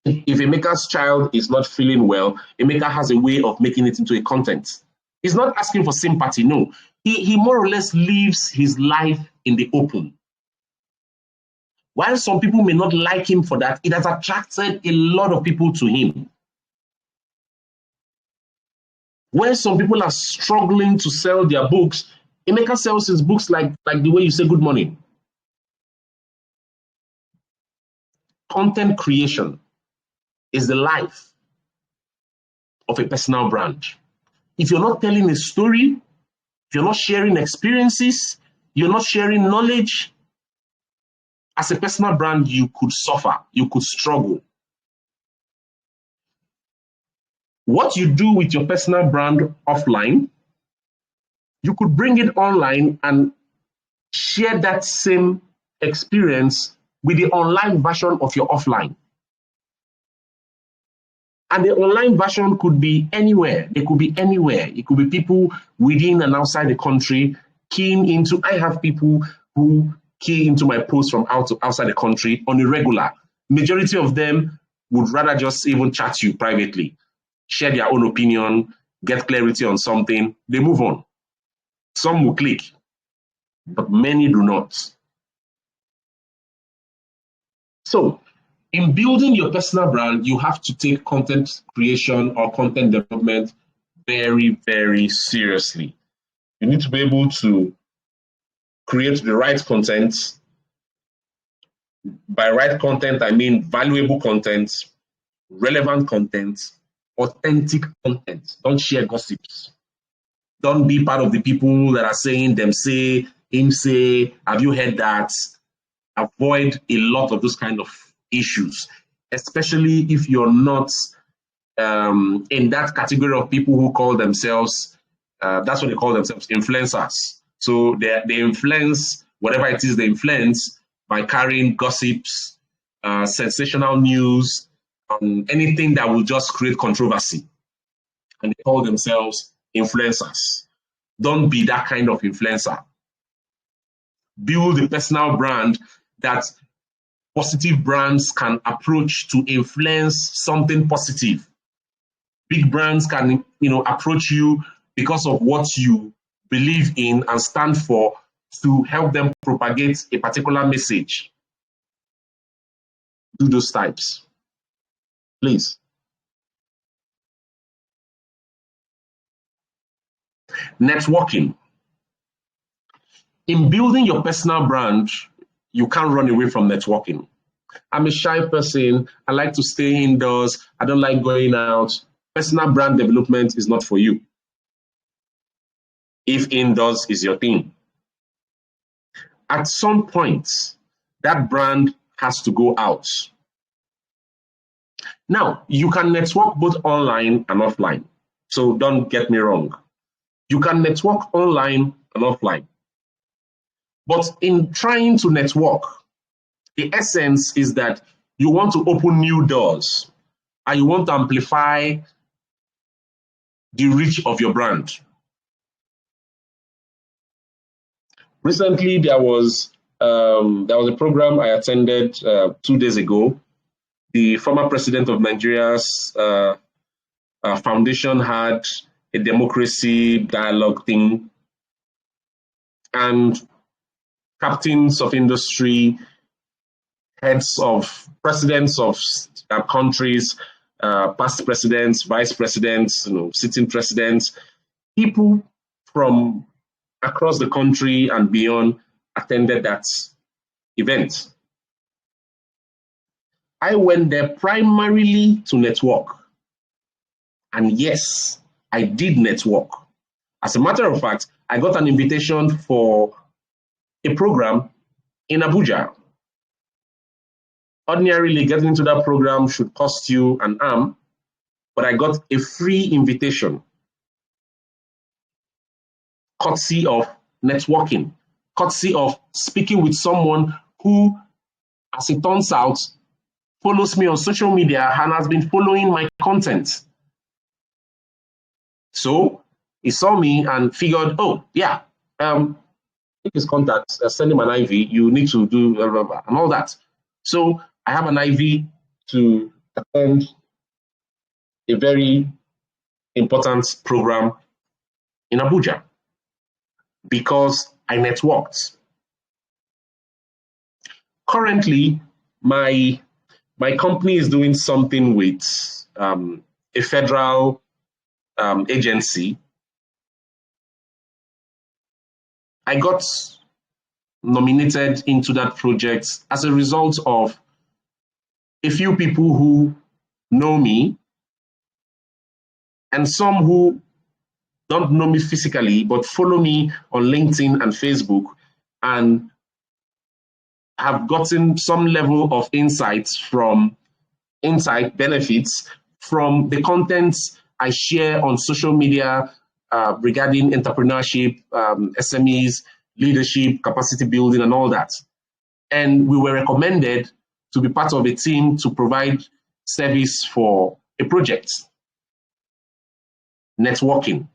If Emeka's child is not feeling well, Emeka has a way of making it into a content. He's not asking for sympathy, no. He more or less lives his life in the open. While some people may not like him for that, it has attracted a lot of people to him. Where some people are struggling to sell their books, Emeka sells his books like the way you say good morning. content creation is the life of a personal brand. If you're not telling a story, if you're not sharing experiences, you're not sharing knowledge, as a personal brand, you could suffer, you could struggle. What you do with your personal brand offline, you could bring it online and share that same experience with the online version of your offline. And the online version could be anywhere. It could be anywhere. It could be people within and outside the country keying into. I have people who key into my posts from outside the country on a regular. Majority of them would rather just even chat you privately, share their own opinion, get clarity on something. They move on. Some will click, but many do not. So, in building your personal brand, you have to take content creation or content development very, very seriously. You need to be able to create the right content. By right content, I mean valuable content, relevant content, authentic content. Don't share gossips. Don't be part of the people that are saying them say, him say, have you heard that? Avoid a lot of those kind of issues, especially if you're not in that category of people who call themselves, that's what they call themselves, influencers. So they influence whatever it is they influence by carrying gossips, sensational news, anything that will just create controversy. And they call themselves influencers. Don't be that kind of influencer. Build a personal brand that positive brands can approach to influence something positive. Big brands can, approach you because of what you believe in and stand for to help them propagate a particular message. Do those types, please. Networking. In building your personal brand, you can't run away from networking. I'm a shy person. I like to stay indoors. I don't like going out. Personal brand development is not for you if indoors is your thing. At some point, that brand has to go out. Now, you can network both online and offline. So don't get me wrong. You can network online and offline. But in trying to network, the essence is that you want to open new doors and you want to amplify the reach of your brand. Recently, there was a program I attended 2 days ago. The former president of Nigeria's foundation had a democracy dialogue thing, and captains of industry, heads of presidents of countries, past presidents, vice presidents, sitting presidents, people from across the country and beyond attended that event. I went there primarily to network. And yes, I did network. As a matter of fact, I got an invitation for a program in Abuja. Ordinarily, getting into that program should cost you an arm, but I got a free invitation, courtesy of networking, courtesy of speaking with someone who, as it turns out, follows me on social media and has been following my content. So he saw me and figured, oh, yeah, take his contacts, send him an IV, you need to do blah, blah, blah, and all that. So I have an IV to attend a very important program in Abuja because I networked. Currently, my company is doing something with a federal agency. I got nominated into that project as a result of a few people who know me, and some who don't know me physically, but follow me on LinkedIn and Facebook and have gotten some level of insight benefits from the contents I share on social media regarding entrepreneurship, SMEs, leadership, capacity building, and all that. And we were recommended to be part of a team to provide service for a project. Networking.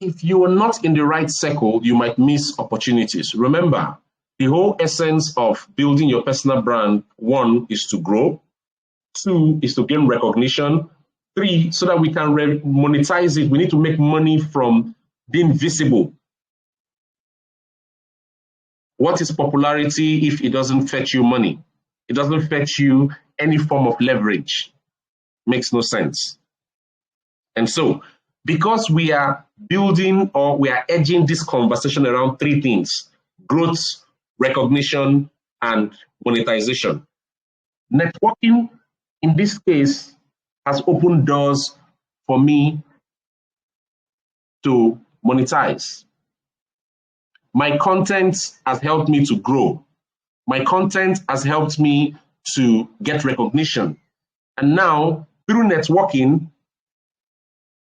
If you are not in the right circle, you might miss opportunities. Remember, the whole essence of building your personal brand, 1, is to grow. 2, is to gain recognition. 3, so that we can monetize it. We need to make money from being visible. What is popularity if it doesn't fetch you money? It doesn't fetch you any form of leverage. Makes no sense. And so, because we are building or we are edging this conversation around 3 things: growth, recognition, and monetization. Networking, in this case, has opened doors for me to monetize. My content has helped me to grow. My content has helped me to get recognition. And now, through networking,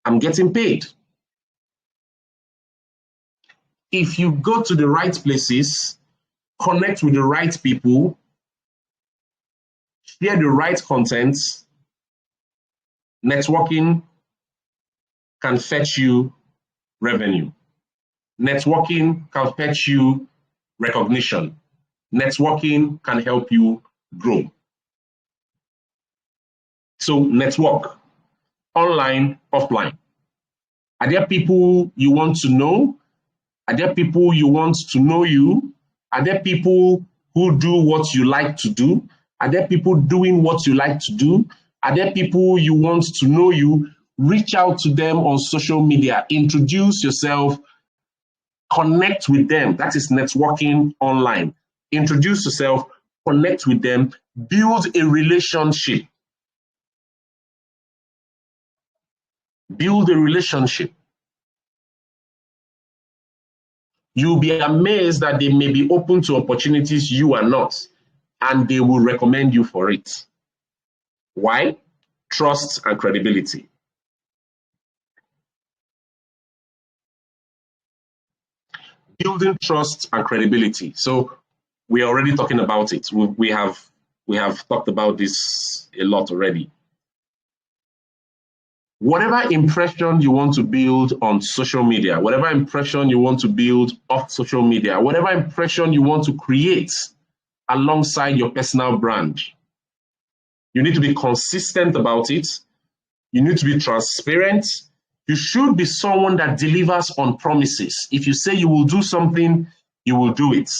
I'm getting paid. If you go to the right places, connect with the right people, share the right content, networking can fetch you revenue. Networking can fetch you recognition. Networking can help you grow. So network, online, offline. Are there people you want to know? Are there people you want to know you? Are there people who do what you like to do? Are there people doing what you like to do? Are there people you want to know you? Reach out to them on social media. Introduce yourself. Connect with them. That is networking online. Introduce yourself. Connect with them. Build a relationship. Build a relationship. You'll be amazed that they may be open to opportunities you are not, and they will recommend you for it. Why? Trust and credibility. Building trust and credibility. So we're already talking about it. We have talked about this a lot already. Whatever impression you want to build on social media, whatever impression you want to build off social media, whatever impression you want to create alongside your personal brand, you need to be consistent about it. You need to be transparent. You should be someone that delivers on promises. If you say you will do something, you will do it.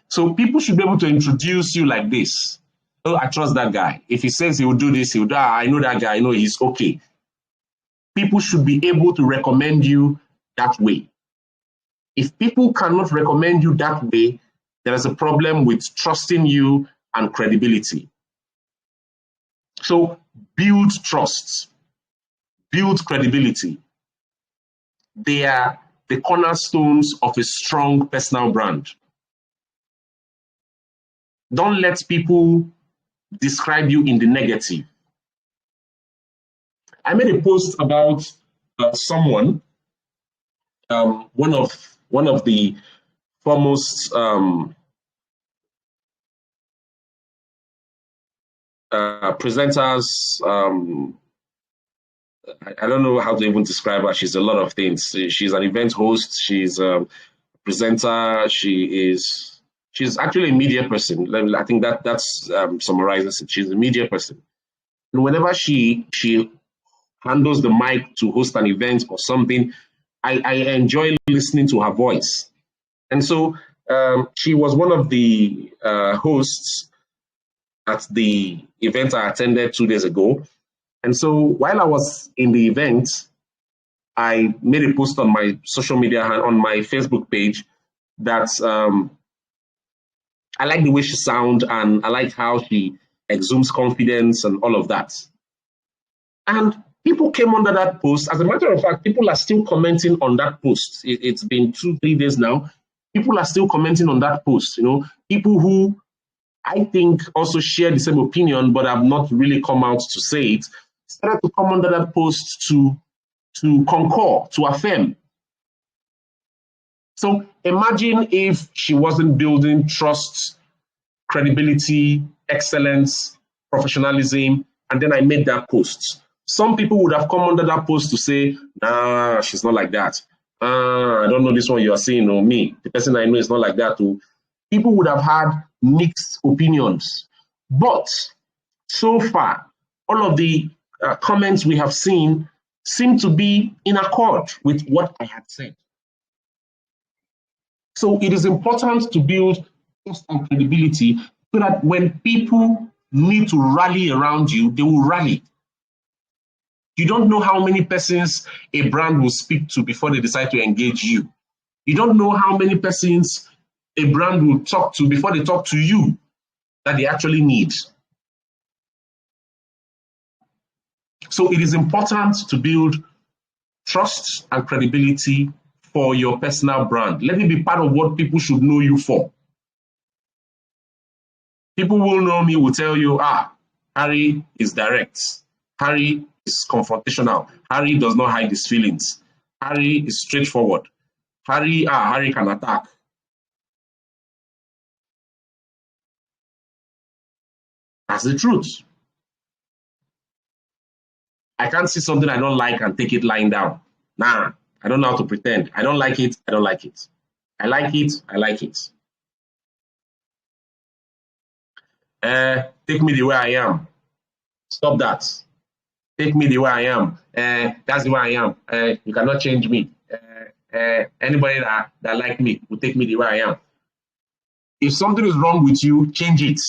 So people should be able to introduce you like this. Oh, I trust that guy. If he says he will do this, he will do. I know that guy. I know he's okay. People should be able to recommend you that way. If people cannot recommend you that way, there is a problem with trusting you and credibility. So build trust, build credibility. They are the cornerstones of a strong personal brand. Don't let people describe you in the negative. I made a post about someone, one of the foremost presenters. I don't know how to even describe her. She's a lot of things. She's an event host. She's a presenter. She's actually a media person. I think that summarizes it. She's a media person. And whenever she handles the mic to host an event or something, I enjoy listening to her voice. And so she was one of the hosts at the event I attended 2 days ago. And so while I was in the event, I made a post on my social media, on my Facebook page, that I like the way she sounds, and I like how she exudes confidence and all of that. And people came under that post. As a matter of fact, people are still commenting on that post. It's been 2-3 days now. People are still commenting on that post. People who I think also share the same opinion, but have not really come out to say it, started to come under that post to concur, to affirm. So imagine if she wasn't building trust, credibility, excellence, professionalism, and then I made that post. Some people would have come under that post to say, nah, she's not like that. I don't know this one you are seeing, or me. The person I know is not like that. Too. People would have had mixed opinions. But so far, all of the comments we have seen seem to be in accord with what I had said. So it is important to build trust and credibility so that when people need to rally around you, they will rally. You don't know how many persons a brand will speak to before they decide to engage you. You don't know how many persons a brand will talk to before they talk to you that they actually need. So it is important to build trust and credibility for your personal brand. Let it be part of what people should know you for. People will know me, will tell you, Harry is direct. Harry is confrontational. Harry does not hide his feelings. Harry is straightforward. Harry can attack. That's the truth. I can't see something I don't like and take it lying down. Nah, I don't know how to pretend. I don't like it. I don't like it. I like it. I like it. Take me the way I am. Stop that. Take me the way I am. That's the way I am. You cannot change me. Anybody that like me will take me the way I am. If something is wrong with you, change it.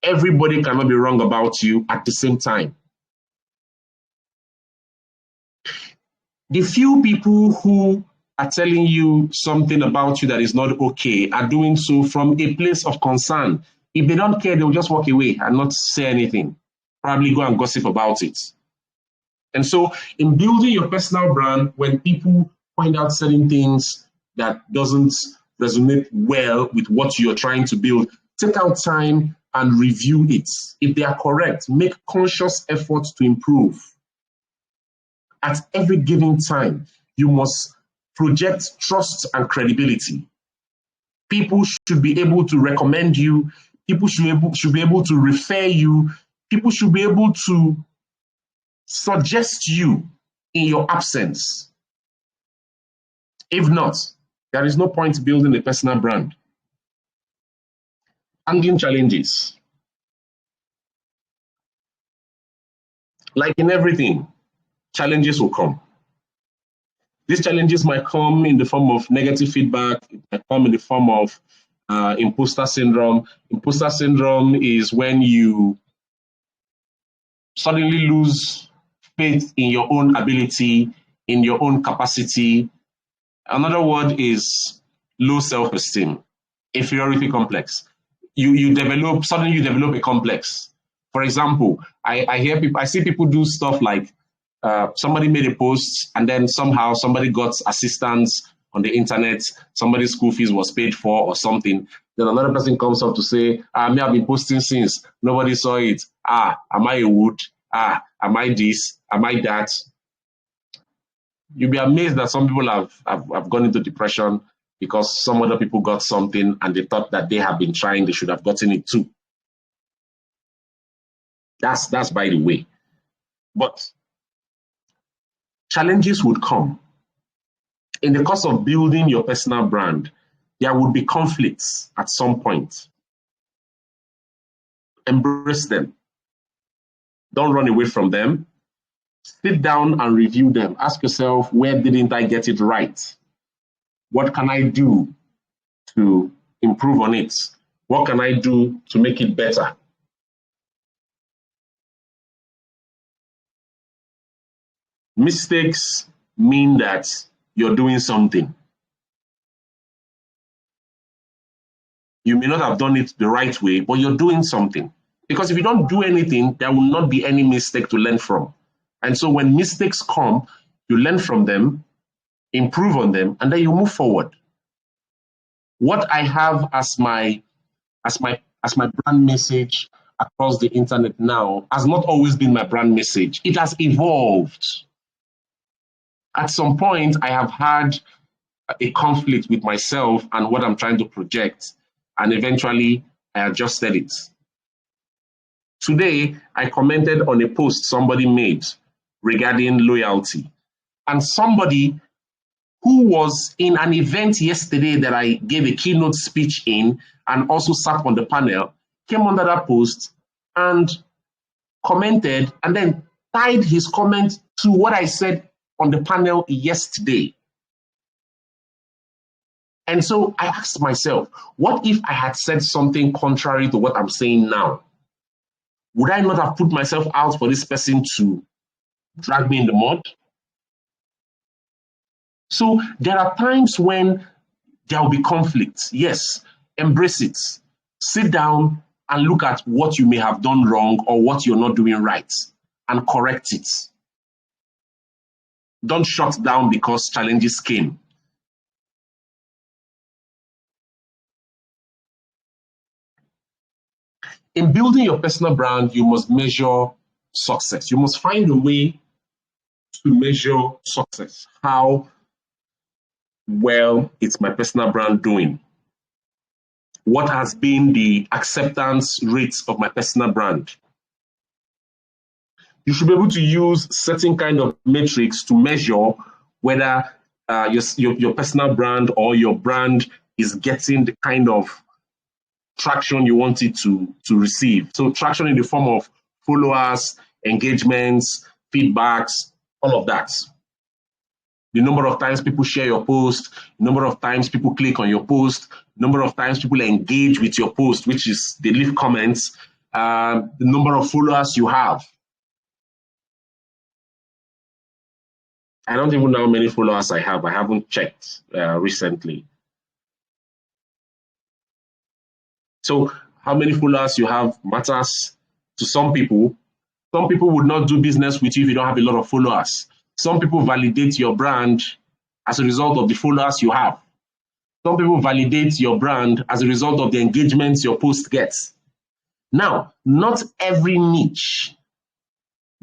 Everybody cannot be wrong about you at the same time. The few people who are telling you something about you that is not okay are doing so from a place of concern. If they don't care, they'll just walk away and not say anything. Probably go and gossip about it. And so in building your personal brand, when people find out certain things that doesn't resonate well with what you're trying to build, take out time and review it. If they are correct, make conscious efforts to improve. At every given time, you must project trust and credibility. People should be able to recommend you. People should be able to refer you. People should be able to suggest you in your absence. If not, there is no point building a personal brand. Handling challenges. Like in everything, challenges will come. These challenges might come in the form of negative feedback. It might come in the form of imposter syndrome. Imposter syndrome is when you suddenly lose faith in your own ability, in your own capacity. Another word is low self-esteem, inferiority complex. Suddenly you develop a complex. For example, I see people do stuff like somebody made a post and then somehow somebody got assistance on the internet, somebody's school fees was paid for or something. Then another person comes up to say, me, I've been posting since, nobody saw it. Am I a wood? Am I this? Am I that? You'll be amazed that some people have gone into depression because some other people got something and they thought that they have been trying, they should have gotten it too. That's by the way. But challenges would come. In the course of building your personal brand, there would be conflicts at some point. Embrace them. Don't run away from them. Sit down and review them. Ask yourself, where didn't I get it right? What can I do to improve on it? What can I do to make it better? Mistakes mean that you're doing something. You may not have done it the right way, but you're doing something. Because if you don't do anything, there will not be any mistake to learn from. And so when mistakes come, you learn from them, improve on them, and then you move forward. What I have as my brand message across the internet now has not always been my brand message. It has evolved. At some point, I have had a conflict with myself and what I'm trying to project, and eventually I adjusted it. Today, I commented on a post somebody made regarding loyalty, and somebody who was in an event yesterday that I gave a keynote speech in and also sat on the panel came under that post and commented and then tied his comment to what I said on the panel yesterday. And so I asked myself, what if I had said something contrary to what I'm saying now? Would I not have put myself out for this person to drag me in the mud? So there are times when there will be conflicts. Yes, embrace it. Sit down and look at what you may have done wrong or what you're not doing right and correct it. Don't shut down because challenges came. In building your personal brand, you must measure success. You must find a way to measure success. How well is my personal brand doing? What has been the acceptance rates of my personal brand? You should be able to use certain kind of metrics to measure whether your personal brand or your brand is getting the kind of traction you want it to receive. So traction in the form of followers, engagements, feedbacks, all of that. The number of times people share your post, the number of times people click on your post, the number of times people engage with your post, which is they leave comments, the number of followers you have. I don't even know how many followers I have. I haven't checked recently. So how many followers you have matters to some people. Some people would not do business with you if you don't have a lot of followers. Some people validate your brand as a result of the followers you have. Some people validate your brand as a result of the engagements your post gets. Now, not every niche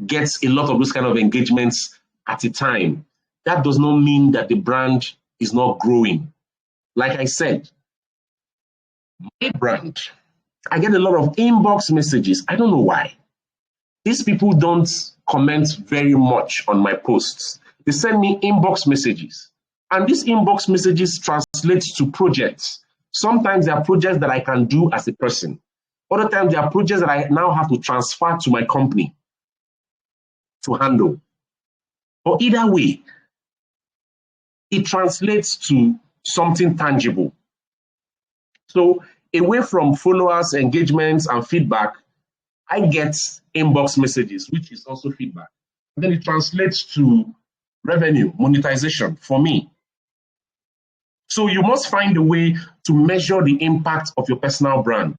gets a lot of those kind of engagements at a time. That does not mean that the brand is not growing. Like I said, my brand, I get a lot of inbox messages. I don't know why. These people don't comment very much on my posts. They send me inbox messages. And these inbox messages translate to projects. Sometimes they are projects that I can do as a person. Other times they are projects that I now have to transfer to my company to handle. But either way, it translates to something tangible. So away from followers, engagements, and feedback, I get inbox messages, which is also feedback. And then it translates to revenue, monetization for me. So you must find a way to measure the impact of your personal brand.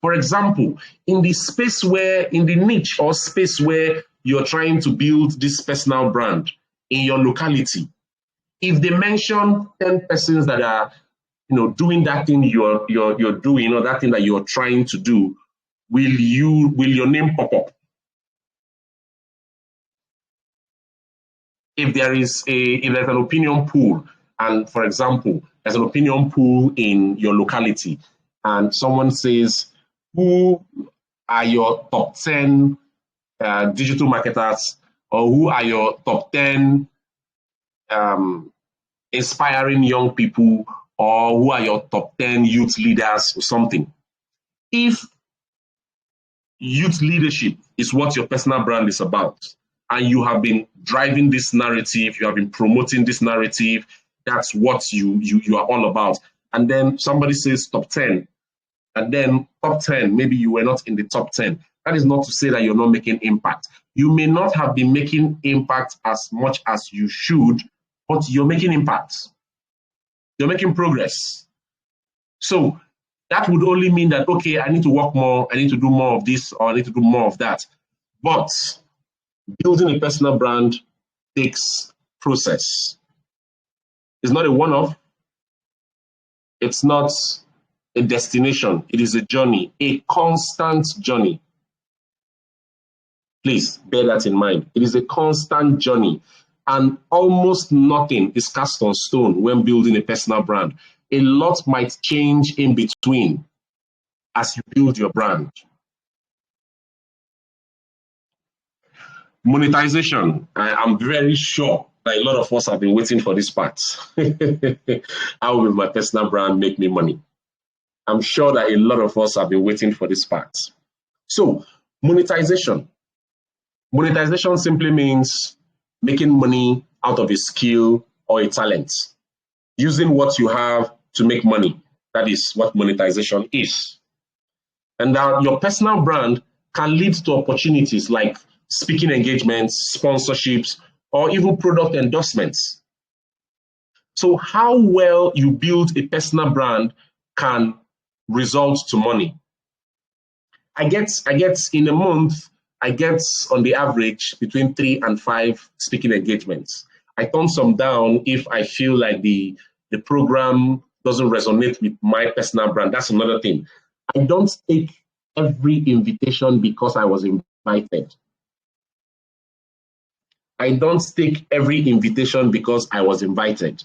For example, in the niche or space where you're trying to build this personal brand in your locality, if they mention 10 persons that are doing that thing you're doing or that thing that you're trying to do, will your name pop up? If there's an opinion pool, and for example, there's an opinion pool in your locality, and someone says, who are your top 10 digital marketers, or who are your top 10 inspiring young people, or who are your top 10 youth leaders or something? If youth leadership is what your personal brand is about, and you have been driving this narrative, you have been promoting this narrative, that's what you are all about. And then somebody says top 10, and then top 10, maybe you were not in the top 10. That is not to say that you're not making impact. You may not have been making impact as much as you should, but you're making impact. You're making progress. So that would only mean that, okay, I need to work more, I need to do more of this, or I need to do more of that. But building a personal brand takes process. It's not a one-off. It's not a destination. It is a journey, a constant journey. Please bear that in mind. It is a constant journey, and almost nothing is cast on stone when building a personal brand. A lot might change in between as you build your brand. Monetization. I'm very sure that a lot of us have been waiting for this part. How will my personal brand make me money? I'm sure that a lot of us have been waiting for this part. So, monetization. Monetization simply means making money out of a skill or a talent. Using what you have to make money. That is what monetization is. And now your personal brand can lead to opportunities like speaking engagements, sponsorships, or even product endorsements. So how well you build a personal brand can result to money. I get in a month, I get on the average between 3 and 5 speaking engagements. I turn some down if I feel like the program doesn't resonate with my personal brand. That's another thing. I don't take every invitation because I was invited. I don't take every invitation because I was invited.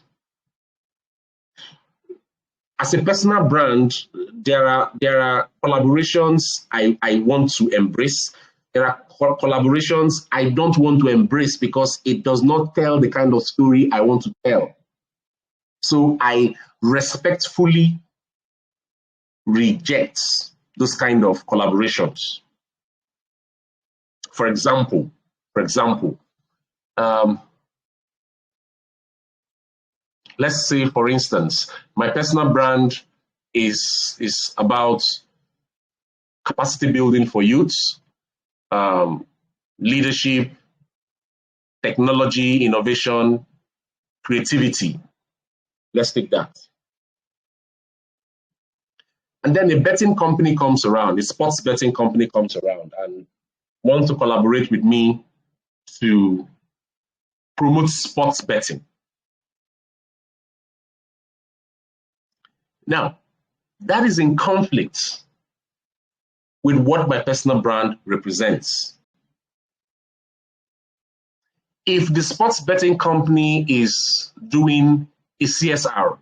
As a personal brand, there are collaborations I want to embrace. There are collaborations I don't want to embrace because it does not tell the kind of story I want to tell. So I respectfully reject those kind of collaborations. For example, let's say, for instance, my personal brand is about capacity building for youths, leadership, technology, innovation, creativity. Let's take that. And then a betting company comes around, a sports betting company comes around and wants to collaborate with me to promote sports betting. Now, that is in conflict with what my personal brand represents. If the sports betting company is doing a CSR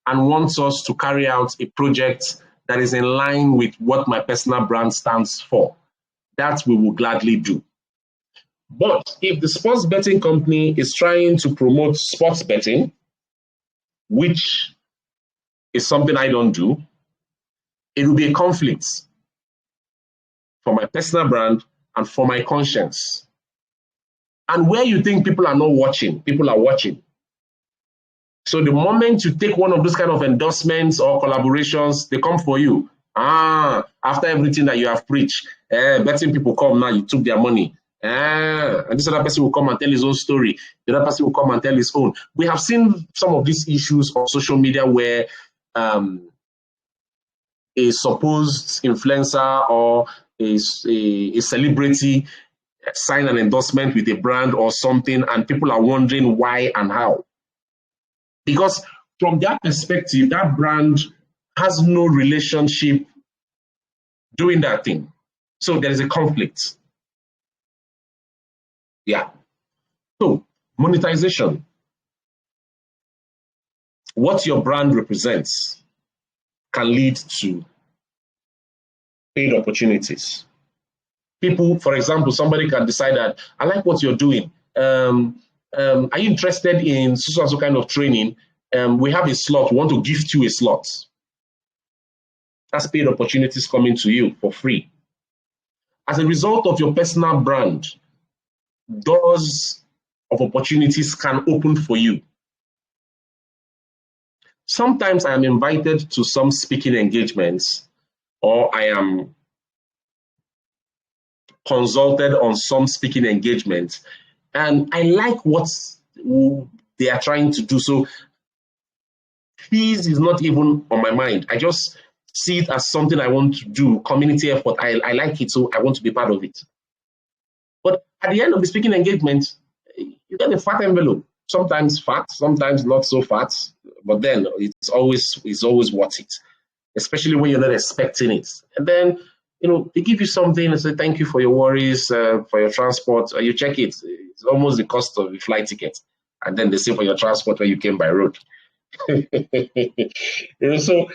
and wants us to carry out a project that is in line with what my personal brand stands for, that we will gladly do. But if the sports betting company is trying to promote sports betting, which is something I don't do, it will be a conflict for my personal brand and for my conscience. And where you think people are not watching, people are watching. So the moment you take one of those kind of endorsements or collaborations, they come for you. After everything that you have preached, betting people come now, you took their money. And this other person will come and tell his own story. The other person will come and tell his own. We have seen some of these issues on social media where a supposed influencer or a celebrity sign an endorsement with a brand or something, and people are wondering why and how. Because from their perspective, that brand has no relationship doing that thing. So there is a conflict. Yeah. So monetization. What your brand represents can lead to paid opportunities. People, for example, somebody can decide that I like what you're doing. Are you interested in so and so kind of training? We have a slot. We want to gift you a slot. That's paid opportunities coming to you for free. As a result of your personal brand, doors of opportunities can open for you. Sometimes I am invited to some speaking engagements, or I am consulted on some speaking engagements, and I like what they are trying to do. So fees is not even on my mind. I just see it as something I want to do, community effort. I like it, so I want to be part of it. But at the end of the speaking engagement, you get a fat envelope. Sometimes fat, sometimes not so fat, but then it's always worth it, especially when you're not expecting it. And then, they give you something and say, thank you for your worries, for your transport. You check it, it's almost the cost of the flight ticket. And then they say for your transport when you came by road. So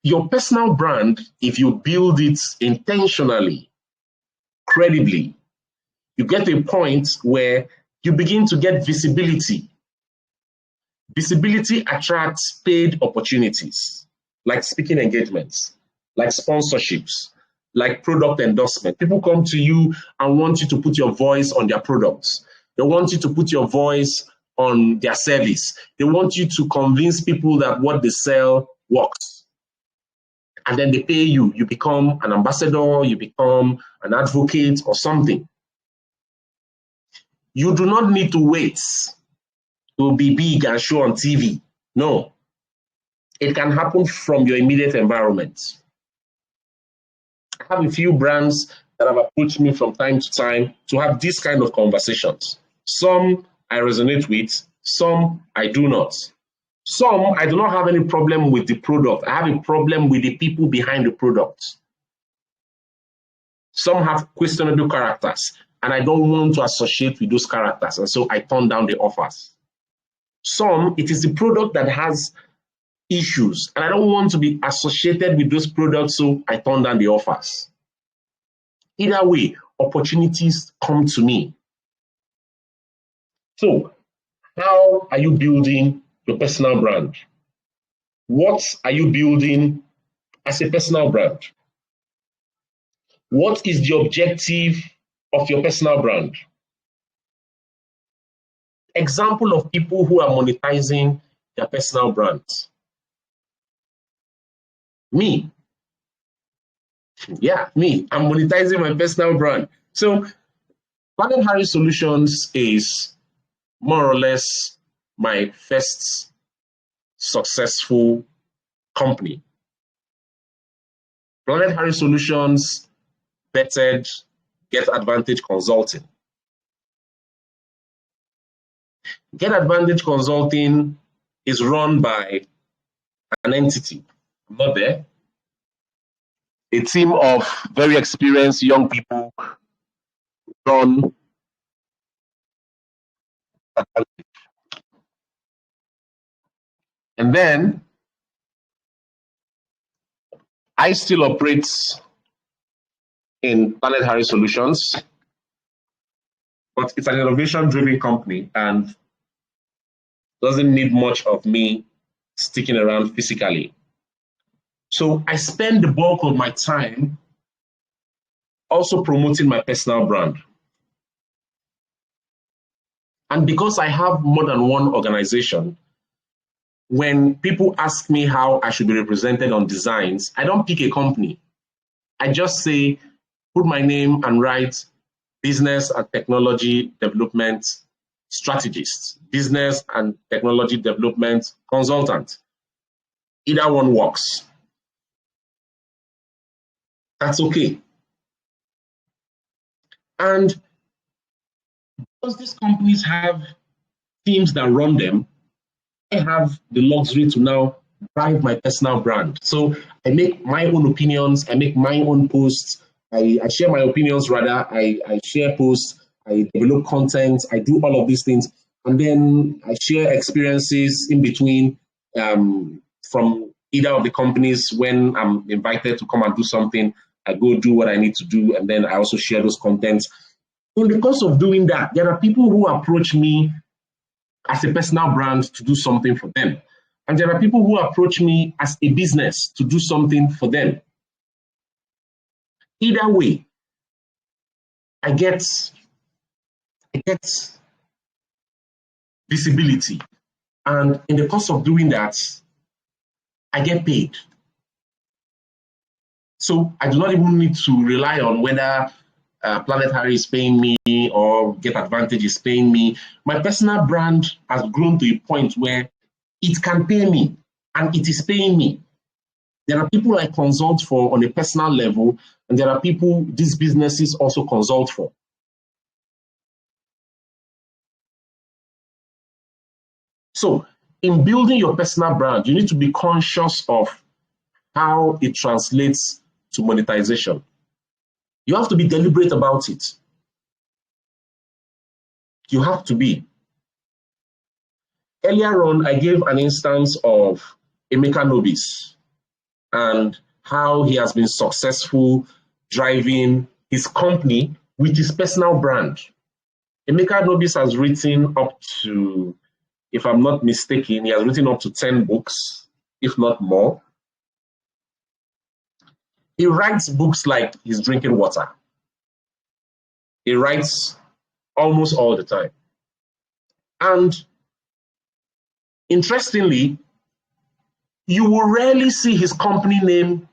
your personal brand, if you build it intentionally, credibly, you get to a point where you begin to get visibility. Visibility attracts paid opportunities, like speaking engagements, like sponsorships, like product endorsement. People come to you and want you to put your voice on their products. They want you to put your voice on their service. They want you to convince people that what they sell works. And then they pay you. You become an ambassador, you become an advocate or something. You do not need to wait to be big and show on TV. No. It can happen from your immediate environment. I have a few brands that have approached me from time to time to have these kind of conversations. Some I resonate with, some I do not. Some I do not have any problem with the product. I have a problem with the people behind the product. Some have questionable characters, and I don't want to associate with those characters, and so I turn down the offers. Some, it is the product that has issues, and I don't want to be associated with those products, so I turn down the offers. Either way, opportunities come to me. So, how are you building your personal brand? What are you building as a personal brand? What is the objective of your personal brand? Example of people who are monetizing their personal brands. Me. Yeah, me. I'm monetizing my personal brand. So, Planet Harris Solutions is more or less my first successful company. Planet Harris Solutions vetted Get Advantage Consulting. Get Advantage Consulting is run by an entity. I'm not there. A team of very experienced young people run Advantage. And then I still operate in Planet Harris Solutions, but it's an innovation-driven company and doesn't need much of me sticking around physically. So I spend the bulk of my time also promoting my personal brand. And because I have more than one organization, when people ask me how I should be represented on designs, I don't pick a company. I just say, put my name and write business and technology development strategist, business and technology development consultant. Either one works. That's okay. And because these companies have teams that run them, I have the luxury to now drive my personal brand. So I make my own opinions, I make my own posts, I share my opinions rather, I share posts, I develop content, I do all of these things. And then I share experiences in between from either of the companies. When I'm invited to come and do something, I go do what I need to do, and then I also share those contents. In the course of doing that, there are people who approach me as a personal brand to do something for them. And there are people who approach me as a business to do something for them. Either way, I get visibility. And in the course of doing that, I get paid. So I do not even need to rely on whether Planet Harris is paying me or Get Advantage is paying me. My personal brand has grown to a point where it can pay me, and it is paying me. There are people I consult for on a personal level, and there are people these businesses also consult for. So, in building your personal brand, you need to be conscious of how it translates to monetization. You have to be deliberate about it. You have to be. Earlier on, I gave an instance of Emeka Nobis and how he has been successful driving his company with his personal brand. Emeka Nobis has written up to, if I'm not mistaken, he has written up to 10 books, if not more. He writes books like he's drinking water. He writes almost all the time. And interestingly, you will rarely see his company name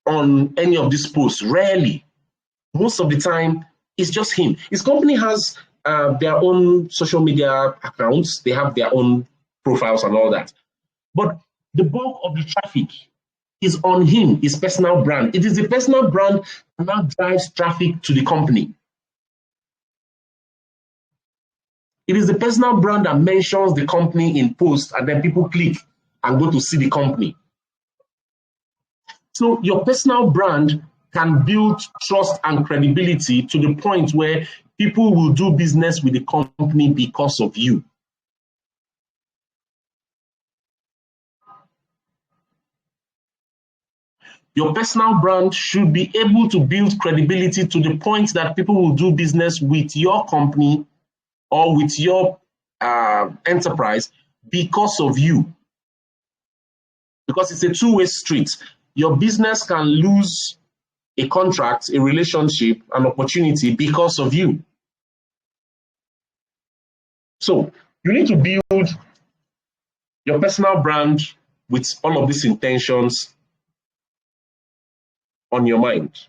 on any of these posts. Rarely. Most of the time, it's just him. His company has their own social media accounts. They have their own profiles and all that. But the bulk of the traffic is on him, his personal brand. It is the personal brand that now drives traffic to the company. It is the personal brand that mentions the company in posts, and then people click and go to see the company. So your personal brand can build trust and credibility to the point where people will do business with the company because of you. Your personal brand should be able to build credibility to the point that people will do business with your company or with your enterprise because of you. Because it's a two-way street. Your business can lose a contract, a relationship, an opportunity because of you. So you need to build your personal brand with all of these intentions on your mind.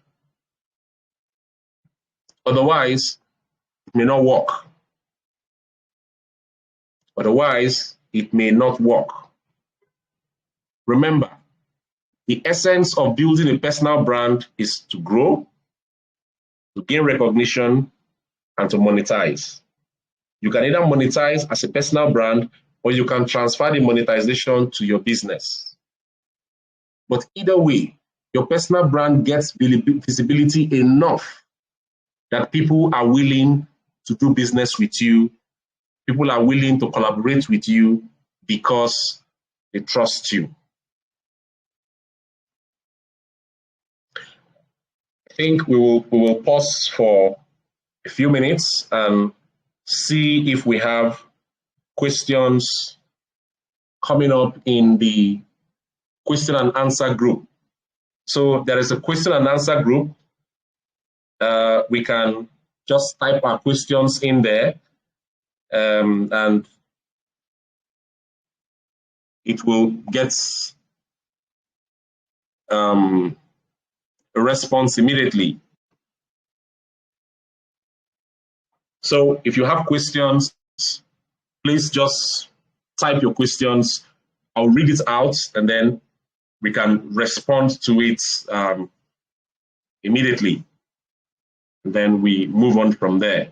Otherwise, it may not work. Otherwise, it may not work. Remember, the essence of building a personal brand is to grow, to gain recognition, and to monetize. You can either monetize as a personal brand or you can transfer the monetization to your business. But either way, your personal brand gets visibility enough that people are willing to do business with you. People are willing to collaborate with you because they trust you. I think we will pause for a few minutes and see if we have questions coming up in the question and answer group. So there is a question and answer group. We can just type our questions in there, and it will get a response immediately. So if you have questions, please just type your questions. I'll read it out and then we can respond to it immediately. And then we move on from there.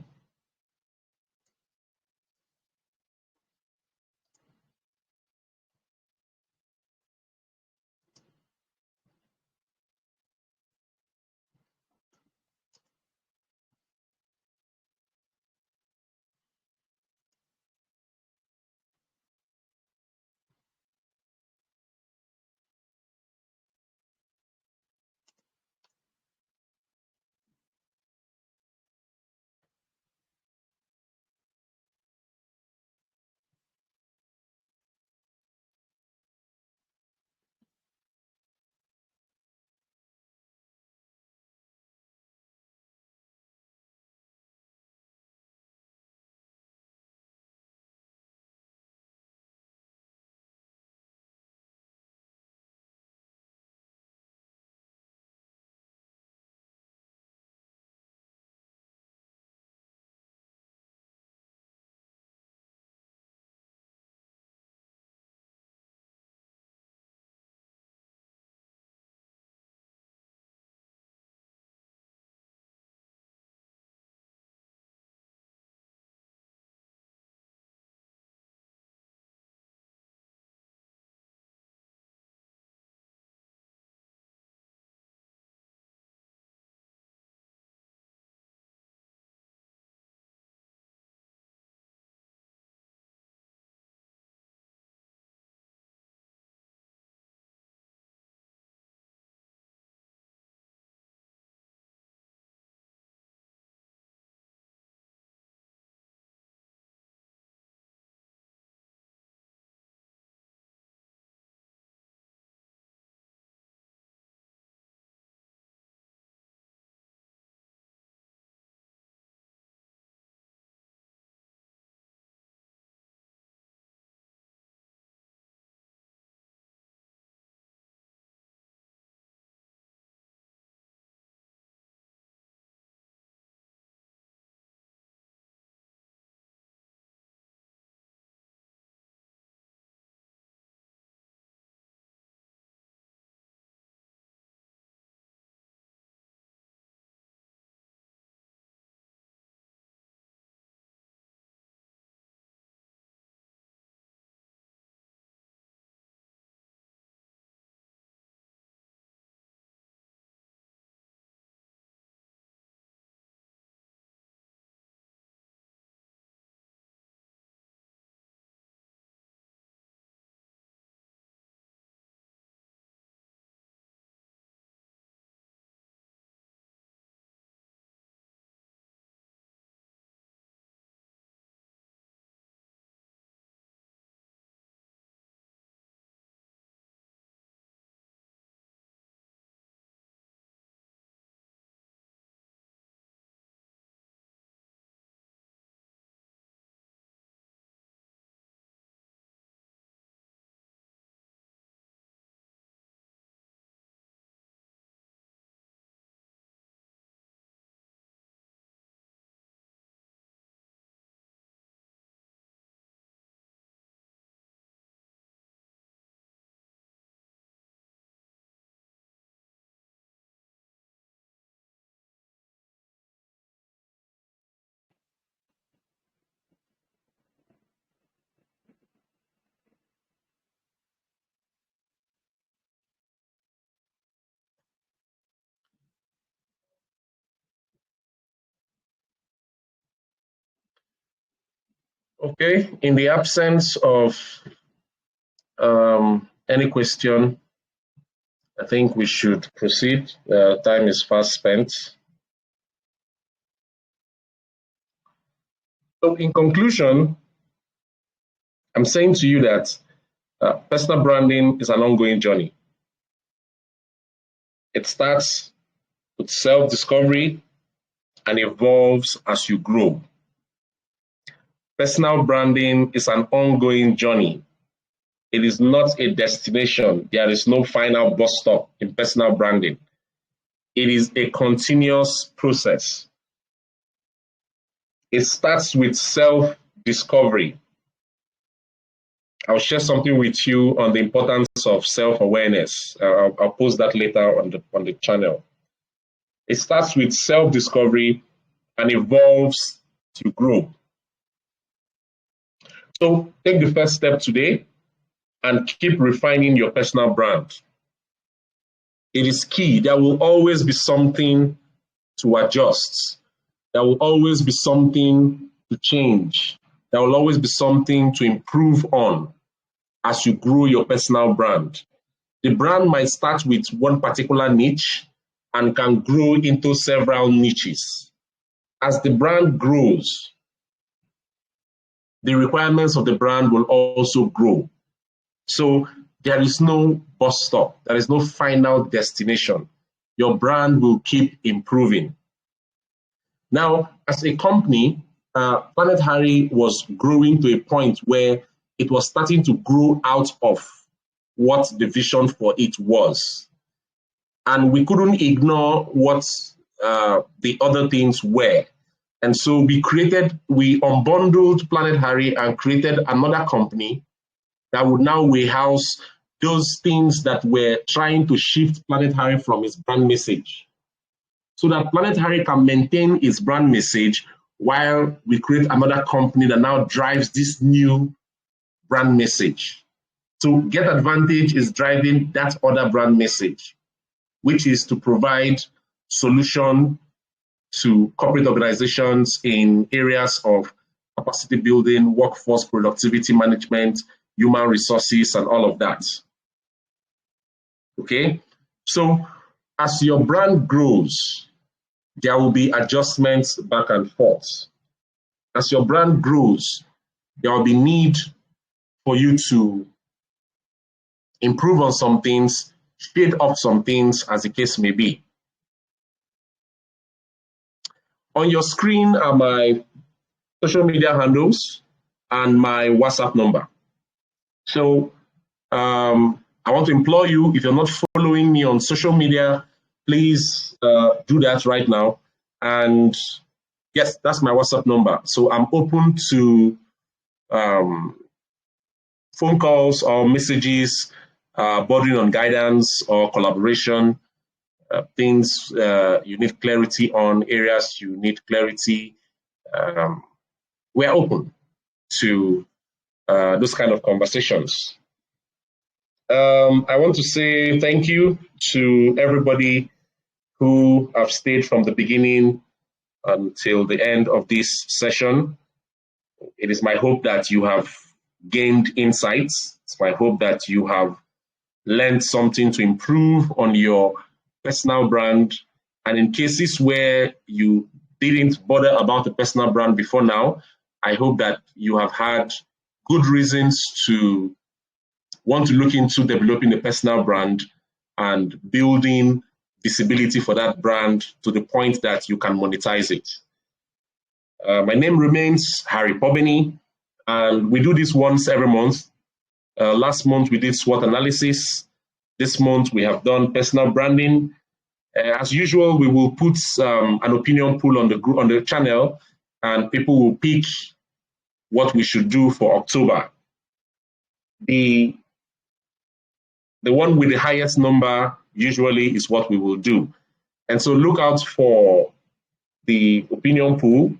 Okay, in the absence of any question, I think we should proceed. Time is fast spent. So in conclusion, I'm saying to you that personal branding is an ongoing journey. It starts with self-discovery and evolves as you grow. Personal branding is an ongoing journey. It is not a destination. There is no final bus stop in personal branding. It is a continuous process. It starts with self-discovery. I'll share something with you on the importance of self-awareness. I'll post that later on the channel. It starts with self-discovery and evolves to grow. So take the first step today and keep refining your personal brand. It is key. There will always be something to adjust. There will always be something to change. There will always be something to improve on as you grow your personal brand. The brand might start with one particular niche and can grow into several niches. As the brand grows, the requirements of the brand will also grow. So there is no bus stop. There is no final destination. Your brand will keep improving. Now, as a company, Planet Harry was growing to a point where it was starting to grow out of what the vision for it was. And we couldn't ignore what the other things were. And so we unbundled Planet Harry and created another company that would now warehouse those things that were trying to shift Planet Harry from its brand message, so that Planet Harry can maintain its brand message while we create another company that now drives this new brand message. So Get Advantage is driving that other brand message, which is to provide solution to corporate organizations in areas of capacity building, workforce productivity management, human resources, and all of that. Okay, so as your brand grows, there will be adjustments back and forth. As your brand grows, there will be need for you to improve on some things, shade up some things, as the case may be. On your screen are my social media handles and my WhatsApp number. So I want to implore you, if you're not following me on social media, please do that right now. And yes, that's my WhatsApp number. So I'm open to phone calls or messages bordering on guidance or collaboration, things you need clarity on, areas you need clarity. We're open to those kind of conversations. I want to say thank you to everybody who have stayed from the beginning until the end of this session. It is my hope that you have gained insights. It's my hope that you have learned something to improve on your personal brand. And in cases where you didn't bother about the personal brand before now, I hope that you have had good reasons to want to look into developing a personal brand and building visibility for that brand to the point that you can monetize it. My name remains Harry Pobeni, and we do this once every month. Last month we did SWOT analysis. This month we have done personal branding. As usual, we will put an opinion poll on the group, on the channel, and people will pick what we should do for October. The one with the highest number usually is what we will do. And so look out for the opinion pool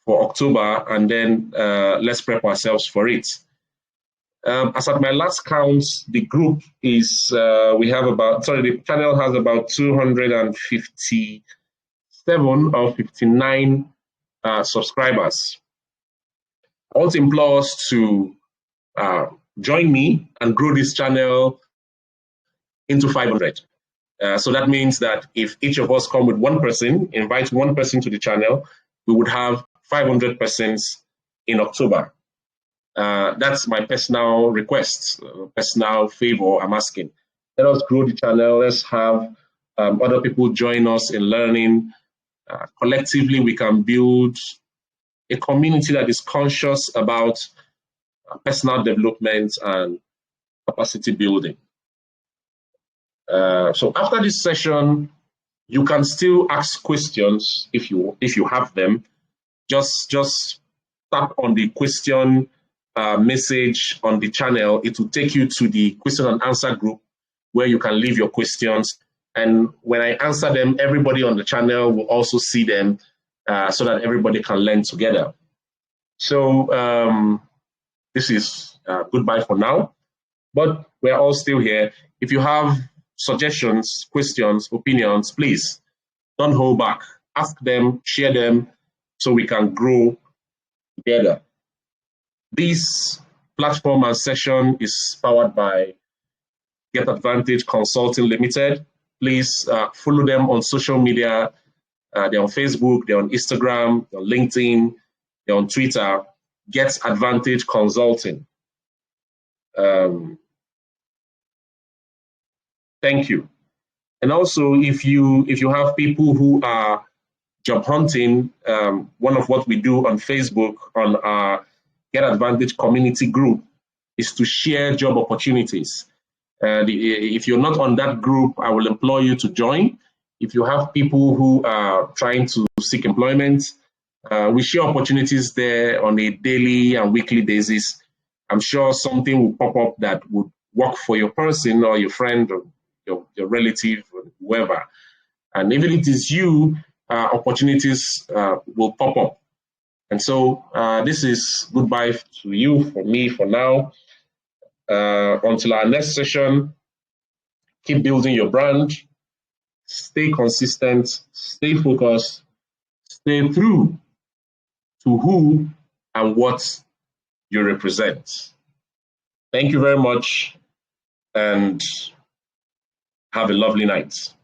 for October, and then let's prep ourselves for it. As at my last count, the group is, the channel has about 257 or 59 subscribers. I want to implore us to join me and grow this channel into 500. So that means that if each of us come with one person, invite one person to the channel, we would have 500 persons in October. That's my personal request, personal favor I'm asking. Let us grow the channel. Let's have other people join us in learning. Collectively, we can build a community that is conscious about personal development and capacity building. So after this session, you can still ask questions if you have them. Just tap on the question message on the channel. It will take you to the question and answer group where you can leave your questions. And when I answer them, everybody on the channel will also see them so that everybody can learn together. So this is goodbye for now, but we're all still here. If you have suggestions, questions, opinions, please don't hold back. Ask them, share them, so we can grow together. This platform and session is powered by Get Advantage Consulting Limited. Please follow them on social media. They're on Facebook, they're on Instagram, they're on LinkedIn, they're on Twitter. Get Advantage Consulting. Thank you. And also, if you have people who are job hunting, one of what we do on Facebook on our Get Advantage community group is to share job opportunities. If you're not on that group, I will implore you to join. If you have people who are trying to seek employment, we share opportunities there on a daily and weekly basis. I'm sure something will pop up that would work for your person or your friend or your relative or whoever. And even if it is you, opportunities will pop up. And so this is goodbye to you, for me, for now. Until our next session, keep building your brand, stay consistent, stay focused, stay true to who and what you represent. Thank you very much, and have a lovely night.